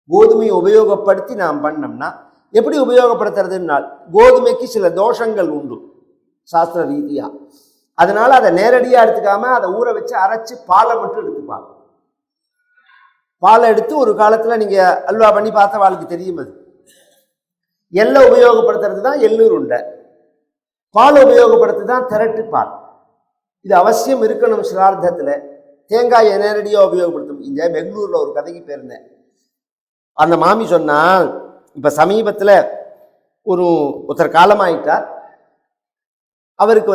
Speaker 1: கோதுமையை உபயோகப்படுத்தி நாம் பண்ணோம்னா, எப்படி உபயோகப்படுத்துறதுனால், கோதுமைக்கு சில தோஷங்கள் உண்டு சாஸ்திர ரீதியா. அதனால அதை நேரடியாக எடுத்துக்காம அதை ஊற வச்சு அரைச்சு பாலை மட்டும் எடுத்துப்பாங்க. பாலை எடுத்து ஒரு காலத்தில் நீங்கள் அல்வா பண்ணி பார்த்த வாழ்க்கை தெரியும். அது எள்ளை உபயோகப்படுத்துறது தான் எள்ளூர் உண்டை, பால் உபயோகப்படுத்து தான் திரட்டு பால். இது அவசியம் இருக்கணும் சிரார்த்தத்தில். தேங்காயை நேரடியாக உபயோகப்படுத்தும். இங்கே பெங்களூரில் ஒரு கதைக்கு போயிருந்தேன். அந்த மாமி சொன்னால், இப்போ சமீபத்தில் ஒருத்தர் காலமாயிட்டார். அவருக்கு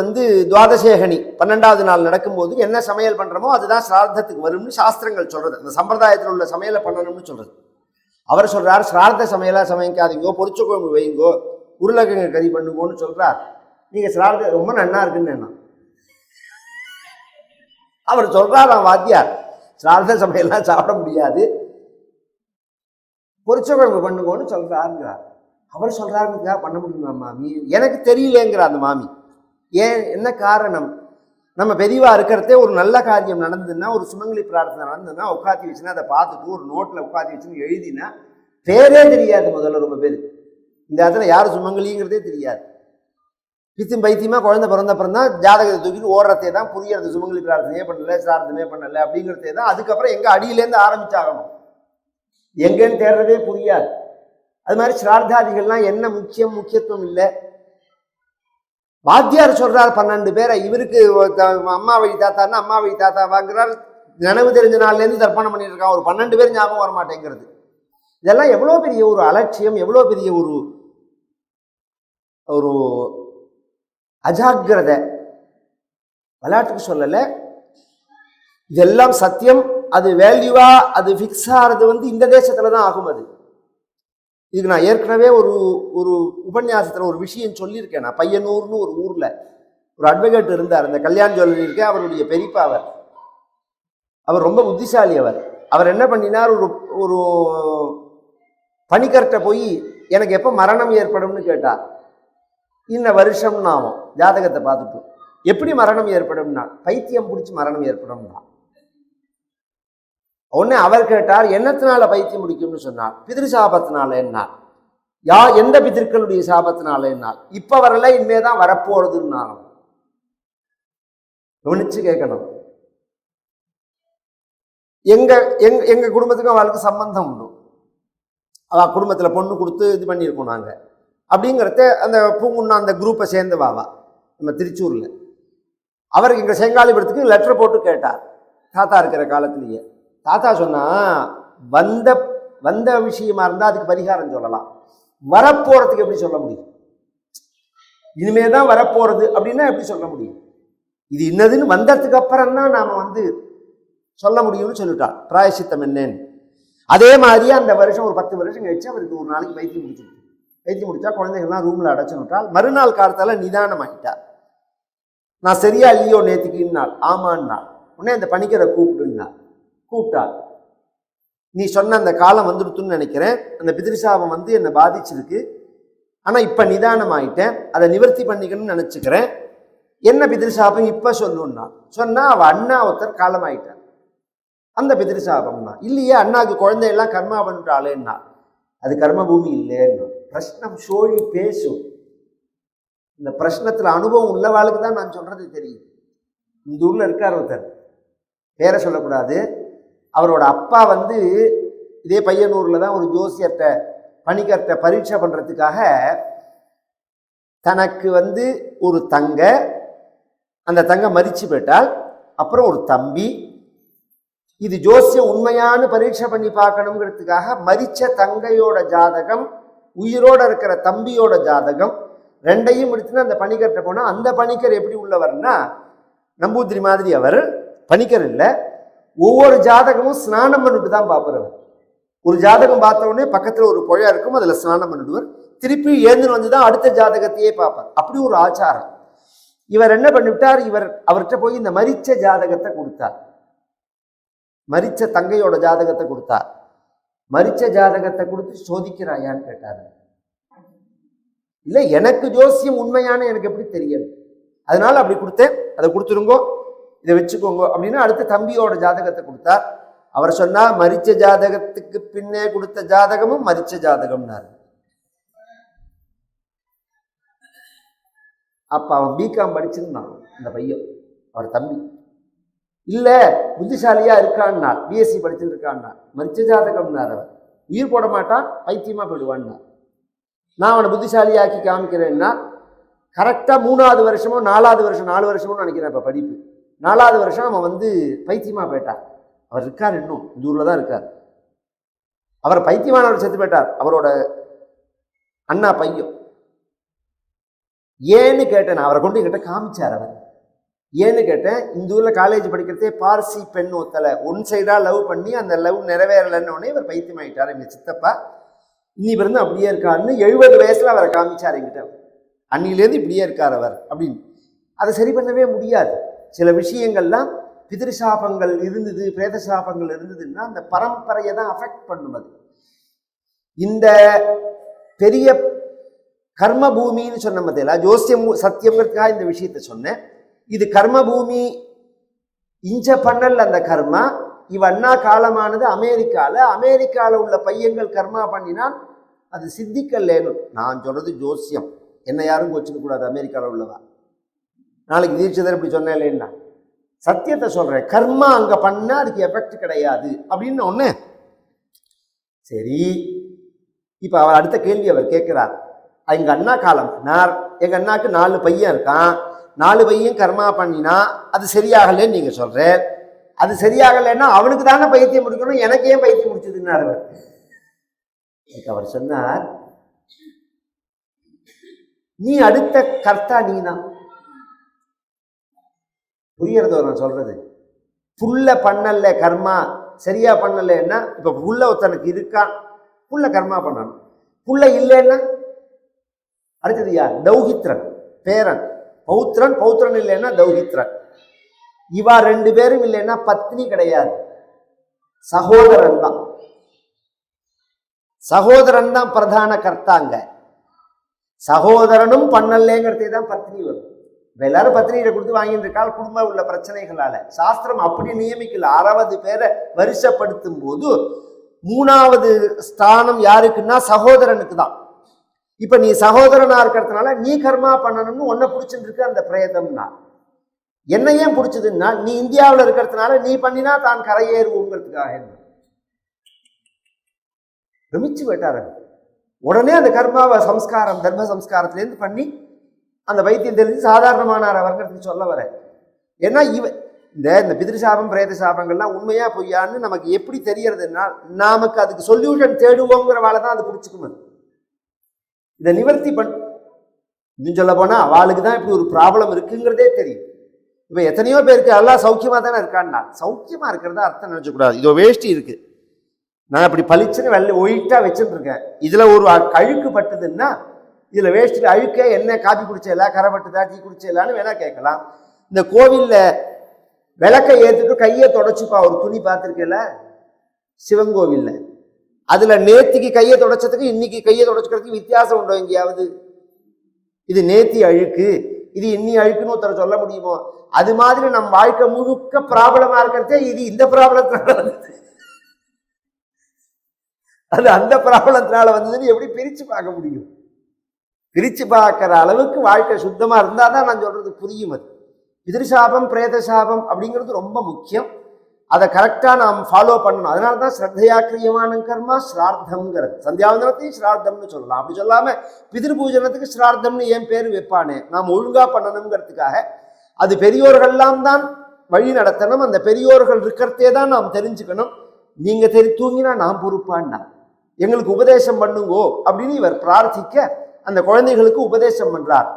Speaker 1: துவாதசேகனி 12வது நாள் நடக்கும்போது என்ன சமையல் பண்ணுறோமோ அதுதான் சிரார்த்தத்துக்கு வரும்னு சாஸ்திரங்கள் சொல்கிறது. அந்த சம்பிரதாயத்தில் உள்ள சமையலை பண்ணணும்னு சொல்கிறது. அவர் சொல்கிறார், சிரார்த்த சமையலாக சமைக்காதீங்கோ, பொரிச்ச குழம்பு வைங்கோ, உருளைக்கிழங்கு கறி பண்ணுங்கோன்னு சொல்கிறார். நீங்கள் சிரார்த்த ரொம்ப நன்னா இருக்குன்னு என்ன அவர் சொல்கிறார். வாத்தியார் சிரார்த்த சமையல்லாம் சாப்பிட முடியாது, பொரிச்ச குழம்பு பண்ணுங்கோன்னு சொல்கிறாருங்கிறார். அவர் சொல்கிறாருங்க, பண்ண முடியுமா மாமி? எனக்கு தெரியலேங்கிறார் அந்த மாமி. ஏன், என்ன காரணம்? நம்ம பெரியவா இருக்கிறதே ஒரு நல்ல காரியம் நடந்ததுன்னா, ஒரு சுமங்கலி பிரார்த்தனை நடந்ததுன்னா உட்காத்தி வச்சுன்னா அதை பார்த்துட்டு ஒரு நோட்டில் உட்காத்தி வச்சுன்னு எழுதினா பேரே தெரியாது. முதல்ல ரொம்ப பேர் இந்த இடத்துல யார் சுமங்கலிங்கிறதே தெரியாது. பித்தும் பைத்தியமாக குழந்தை பிறந்தப்புறம் தான் ஜாதகத்தை தூக்கிட்டு ஓடுறதே தான் புரியறது. சுமங்கலி பிரார்த்தனையே பண்ணல, சிரார்த்தமே பண்ணலை அப்படிங்கிறதே தான். அதுக்கப்புறம் எங்கே அடியிலேருந்து ஆரம்பிச்சாகணும், எங்கேன்னு தேடுறதே புரியாது. அது மாதிரி சிரார்த்தாதிகள்லாம் என்ன முக்கியத்துவம் இல்லை. வாத்தியார் சொல்றார் 12 பேரை. இவருக்கு அம்மா வழி தாத்தான்னா அம்மா வழி தாத்தா வாங்குறார். நினைவு தெரிஞ்ச நாள்லேருந்து தர்ப்பணம் பண்ணிட்டு இருக்கான். ஒரு 12 பேர் ஞாபகம் வர மாட்டேங்கிறது. இதெல்லாம் எவ்வளோ பெரிய ஒரு அலட்சியம், எவ்வளோ பெரிய ஒரு அஜாக்கிரதை. விளையாட்டுக்கு சொல்லலை, இதெல்லாம் சத்தியம். அது வேல்யூவா, அது ஃபிக்ஸ் ஆகிறது இந்த தேசத்துல தான் ஆகும். அது இதுக்கு நான் ஏற்கனவே ஒரு உபன்யாசத்தில் ஒரு விஷயம் சொல்லியிருக்கேன். நான் பையனூர்னு ஒரு ஊரில் ஒரு அட்வொகேட் இருந்தார். அந்த கல்யாண ஜுவல்லரி இருக்க அவருடைய பெரியப்பா. அவர் ரொம்ப புத்திசாலி. அவர் என்ன பண்ணினார், ஒரு பணிக்கர்கிட்ட போய் எனக்கு எப்போ மரணம் ஏற்படும்னு கேட்டார். இன்ன வருஷம்னு ஆகும் ஜாதகத்தை பார்த்துட்டு. எப்படி மரணம் ஏற்படும்னா, பைத்தியம் பிடிச்சி மரணம் ஏற்படும்னா. உடனே அவர் கேட்டார், என்னத்தினால பைத்தியம் முடிக்கும்னு சொன்னார். பிதிரு சாபத்தினால என்னார். எந்த பிதிர்களுடைய சாபத்தினால என்னார். இப்ப வரல, இனிமேதான் வரப்போறதுன்னாலும். கவனிச்சு கேட்கணும். எங்க குடும்பத்துக்கும் அவளுக்கு சம்பந்தம் உண்டு. அவ குடும்பத்துல பொண்ணு கொடுத்து இது பண்ணியிருக்கோம் நாங்க அப்படிங்கிறத அந்த பூங்குன்னா அந்த குரூப்பை சேர்ந்து வாவா நம்ம திருச்சூர்ல. அவருக்கு எங்க செங்காலிபுரத்துக்கு லெட்டர் போட்டு கேட்டார், தாத்தா இருக்கிற காலத்திலேயே. தாத்தா சொன்னா, வந்த விஷயமா இருந்தா அதுக்கு பரிகாரம் சொல்லலாம், வரப்போறதுக்கு எப்படி சொல்ல முடியும்? இனிமேதான் வரப்போறது அப்படின்னா எப்படி சொல்ல முடியும்? இது இன்னதுன்னு வந்ததுக்கு அப்புறம் தான் நாம சொல்ல முடியும்னு சொல்லிட்டார். பிராயசித்தம் என்னன்னு. அதே மாதிரியே அந்த வருஷம் ஒரு 10 வருஷம் கழிச்சு அவருக்கு ஒரு நாளைக்கு வைத்தியம் முடிச்சிருக்கு. வைத்தியம் முடிச்சா குழந்தைகள்லாம் ரூம்ல அடைச்சு விட்டால். மறுநாள் காலத்தால நிதானம் ஆகிட்டார். நான் சரியா இல்லையோ நேற்றுக்குன்னாள். ஆமான்னாள். உடனே அந்த பணிக்கரை கூப்பிடுன்னாள். கூப்பிட்டாள். நீ சொன்ன அந்த காலம் வந்துடுத்துன்னு நினைக்கிறேன். அந்த பிதிருசாபம் என்னை பாதிச்சிருக்கு. ஆனா இப்ப நிதானம் ஆயிட்டேன், அதை நிவர்த்தி பண்ணிக்கணும்னு நினைச்சுக்கிறேன். என்ன பிதிருசாபம் இப்ப சொல்லுன்னா சொன்னா, அவ அண்ணா ஒருத்தர் காலம் ஆயிட்டார். அந்த பிதிருசாபம்னா இல்லையே, அண்ணாக்கு குழந்தையெல்லாம் கர்மா பண்ணிட்டாளேன்னா அது கர்ம பூமி இல்லைன்னு. பிரஷ்னம் சோழி பேசும். இந்த பிரஷ்னத்துல அனுபவம் உள்ளவாளுக்கு தான் நான் சொல்றது தெரியும். இந்த ஊர்ல இருக்கார் ஒருத்தர், பேரை சொல்லக்கூடாது. அவரோட அப்பா இதே பையனூர்ல தான் ஒரு ஜோசியர்கிட்ட பணிக்கர்கிட்ட பரீட்சை பண்றதுக்காக தனக்கு ஒரு தங்க, அந்த தங்க மரிச்சு போயிட்டால், அப்புறம் ஒரு தம்பி. இது ஜோசியம் உண்மையான பரீட்சை பண்ணி பார்க்கணுங்கிறதுக்காக மரிச்ச தங்கையோட ஜாதகம், உயிரோட இருக்கிற தம்பியோட ஜாதகம் ரெண்டையும் எடுத்துன்னு அந்த பணிக்கர்கிட்ட போனா, அந்த பணிக்கர் எப்படி உள்ளவர்னா நம்பூதிரி மாதிரி. அவர் பணிக்கர் இல்லை, ஒவ்வொரு ஜாதகமும் ஸ்நானம் பண்ணிட்டு தான் பார்ப்பவர். ஒரு ஜாதகம் பார்த்த உடனே பக்கத்துல ஒரு புழை இருக்கும், அதுல ஸ்நானம் பண்ணிடுவர். திருப்பி ஏந்துன்னு வந்துதான் அடுத்த ஜாதகத்தையே பார்ப்பார். அப்படி ஒரு ஆச்சாரம். இவர் என்ன பண்ணிவிட்டார், அவர்கிட்ட போய் இந்த மரிச்ச ஜாதகத்தை கொடுத்தார். மரிச்ச தங்கையோட ஜாதகத்தை கொடுத்தார். மரிச்ச ஜாதகத்தை கொடுத்து சோதிக்கிறாயான்னு கேட்டாரு. இல்லை, எனக்கு ஜோசியம் உண்மையான எனக்கு எப்படி தெரியும், அதனால அப்படி கொடுத்தேன், அதை கொடுத்துருங்கோ, இதை வச்சுக்கோங்க அப்படின்னு அடுத்த தம்பியோட ஜாதகத்தை கொடுத்தார். அவர் சொன்னா, மரிச்ச ஜாதகத்துக்கு பின்னே கொடுத்த ஜாதகமும் மரிச்ச ஜாதகம்னாரு. அப்ப அவன் பிகாம் படிச்சிருந்தான் அந்த பையன், அவர் தம்பி. இல்லை புத்திசாலியா இருக்கான்னா, பிஎஸ்சி படிச்சுட்டு இருக்கான்னா, மரிச்ச ஜாதகம்னார் அவர். உயிர் போட மாட்டான், பைத்தியமா போயிடுவான்னா. நான் அவனை புத்திசாலியாக்கி காமிக்கிறேன்னா கரெக்டாக 3வது வருஷமோ 4வது வருஷம் 4 வருஷமோ நினைக்கிறேன் இப்போ படிப்பு. 4வது வருஷம் அவன் பைத்தியமா போயிட்டார். அவர் இருக்கார், இன்னும் இந்த ஊரில் தான் இருக்கார். அவர் பைத்தியமானவர் செத்து போயிட்டார், அவரோட அண்ணா பையன். ஏன்னு கேட்டேன், அவரை கொண்டு கிட்ட காமிச்சார். அவர் ஏன்னு கேட்டேன், இந்த ஊரில் காலேஜ் படிக்கிறதே பார்சி பெண் ஒத்தலை ஒன் சைடாக லவ் பண்ணி அந்த லவ் நிறைவேறலைன்னு உடனே இவர் பைத்தியம் ஆகிட்டார். எங்கள் சித்தப்பா இன்னி பிறந்து அப்படியே இருக்காருன்னு 70 வயசில் அவரை காமிச்சார் என்கிட்ட. அன்னிலேருந்து இப்படியே இருக்கார் அவர் அப்படின்னு. அதை சரி பண்ணவே முடியாது. சில விஷயங்கள்லாம் பிதிருசாபங்கள் இருந்தது, பிரேத சாபங்கள் இருந்ததுன்னா அந்த பரம்பரையை தான் அஃபெக்ட் பண்ணும். அது இந்த பெரிய கர்ம பூமின்னு சொன்ன மாதிரில ஜோசியம் சத்தியம்ங்கிறதுக்காக இந்த விஷயத்த சொன்னேன். இது கர்ம பூமி. இஞ்ச பண்ணல் அந்த கர்மா. அண்ணா காலமானது அமெரிக்காவில் உள்ள பையங்கள் கர்மா பண்ணினால் அது சித்திக்கல்லேன்னு. நான் சொல்றது ஜோசியம், என்ன யாரும் கோச்சிக்க கூடாது. அமெரிக்காவில் உள்ளவா நாளைக்கு தீட்சிதர் இப்படி சொன்னேன் இல்லைன்னா சத்தியத்தை சொல்றேன். கர்மா அங்க பண்ணா அதுக்கு எஃபெக்ட் கிடையாது அப்படின்னு ஒண்ணு. சரி, இப்ப அவர் அடுத்த கேள்வி அவர் கேட்கிறார். எங்க அண்ணா காலம், எங்க அண்ணாக்கு 4 பையன் இருக்கான், 4 பையன் கர்மா பண்ணினா அது சரியாகலன்னு நீங்க சொல்ற. அது சரியாகலைன்னா அவனுக்கு தானே பைத்தியம் முடிக்கணும், எனக்கு ஏன் பைத்தியம் முடிச்சதுன்னாரு அவர். அவர் சொன்னார், நீ அடுத்த கர்த்தா நீ தான். புரியறதோ நான் சொல்றது? புல்ல பண்ணல கர்மா சரியா பண்ணலன்னா, இப்ப புல்ல ஒருத்தனுக்கு இருக்கான், புல்ல கர்மா பண்ணணும். புல்ல இல்லைன்னா அடுத்தது யார்? தௌஹித்ரன் பேரன். பௌத்திரன் இல்லைன்னா தௌஹித்ரன். இவா 2 பேரும் இல்லைன்னா பத்னி கிடையாது, சகோதரன் தான். சகோதரன் தான் பிரதான கர்த்தாங்க. சகோதரனும் பண்ணலேங்கிறதே தான் பத்னி வரும். எல்லாரும் பத்னியிட கொடுத்து வாங்கிட்டு இருக்கால் குடும்ப உள்ள பிரச்சனைகளால. சாஸ்திரம் அப்படி நியமிக்கல. 60 பேரை வருஷப்படுத்தும் போது 3வது ஸ்தானம் யாருக்குன்னா சகோதரனுக்கு தான். இப்ப நீ சகோதரனா இருக்கிறதுனால நீ கர்மா பண்ணணும்னு ஒன்ன பிடிச்சிட்டு இருக்கு அந்த பிரேதம்னா. என்ன ஏன் பிடிச்சதுன்னா, நீ இந்தியாவில் இருக்கிறதுனால நீ பண்ணினா தான் கரையேறுவோங்கிறதுக்காக பிரமிச்சு போயிட்டாரு. உடனே அந்த கர்மாவை சம்ஸ்காரம் தர்ம சம்ஸ்காரத்திலேருந்து பண்ணி அந்த வைத்தியம் தெரிஞ்சு சாதாரணமானார் அவர்ங்கிறதுக்கு சொல்ல வர. ஏன்னா இந்த பிதிருசாபம் பிரேத சாபங்கள்லாம் உண்மையா பொய்யான்னு நமக்கு எப்படி தெரியறதுன்னா, நமக்கு அதுக்கு சொல்யூஷன் தேடுவோங்கிற வாழை தான் அது பிடிச்சிக்கும். இதை நிவர்த்தி இன்னும் சொல்ல போனா அவளுக்கு தான் இப்படி ஒரு ப்ராப்ளம் இருக்குங்கிறதே தெரியும். இப்ப எத்தனையோ பேருக்கு எல்லாம் சௌக்கியமா தானே இருக்கான்னா, சௌக்கியமா இருக்கிறதா அர்த்தம் நினைச்சக்கூடாது. இதோ வேஷ்டி இருக்கு, நான் இப்படி பளிச்சுன்னு வெள்ளை ஒயிட்டா வச்சுட்டு இருக்கேன், இதுல ஒரு அழுக்கு பட்டுதுன்னா இதுல வேஷ்டியில் அழுக்க என்ன காப்பி குடிச்சல கரை பட்டுதா டீ குடிச்சலான்னு வேணா கேட்கலாம். இந்த கோவில்ல விளக்கை ஏத்துட்டு கையை தொடச்சுப்பா ஒரு துணி பார்த்துருக்கல சிவன் கோவில்ல, அதுல நேத்திக்கு கையை தொடச்சதுக்கு இன்னைக்கு கையை தொடச்சுக்கிறதுக்கு வித்தியாசம் உண்டோ எங்கேயாவது? இது நேத்தி அழுக்கு, இது இன்னி அழுக்குன்னு ஒருத்தர் சொல்ல முடியுமோ? அது மாதிரி நம் வாழ்க்கை முழுக்க ப்ராப்ளமா இருக்கிறதே இது இந்த ப்ராப்ளத்தினால வந்தது, அது அந்த ப்ராப்ளத்தினால வந்ததுன்னு எப்படி பிரிச்சு பார்க்க முடியும்? பிரிச்சு பார்க்கிற அளவுக்கு வாழ்க்கை சுத்தமா இருந்தாதான் நான் சொல்றது புரியும். அது பிதிருசாபம் பிரேத சாபம் அப்படிங்கிறது ரொம்ப முக்கியம். அதை கரெக்டா நாம் ஃபாலோ பண்ணணும். அதனாலதான் ஸ்ரத்தையா கிரியமான கர்மா ஸ்ரார்த்தம்ங்கிறது. சந்தியாவந்தனத்தையும் ஸ்ரார்த்தம்னு சொல்லலாம். அப்படி சொல்லாம பிதிரு பூஜனத்துக்கு ஸ்ரார்த்தம்னு ஏன் பேர் வைப்பானே, நாம் ஒழுங்கா பண்ணணுங்கிறதுக்காக. அது பெரியோர்கள்லாம் தான் வழி நடத்தணும். அந்த பெரியோர்கள் இருக்கிறதே தான் நாம் தெரிஞ்சுக்கணும். நீங்க தூங்கினா நான் பொறுப்பான்னா, எங்களுக்கு உபதேசம் பண்ணுங்கோ அப்படின்னு இவர் பிரார்த்திக்க அந்த குழந்தைகளுக்கு உபதேசம் பண்றார்.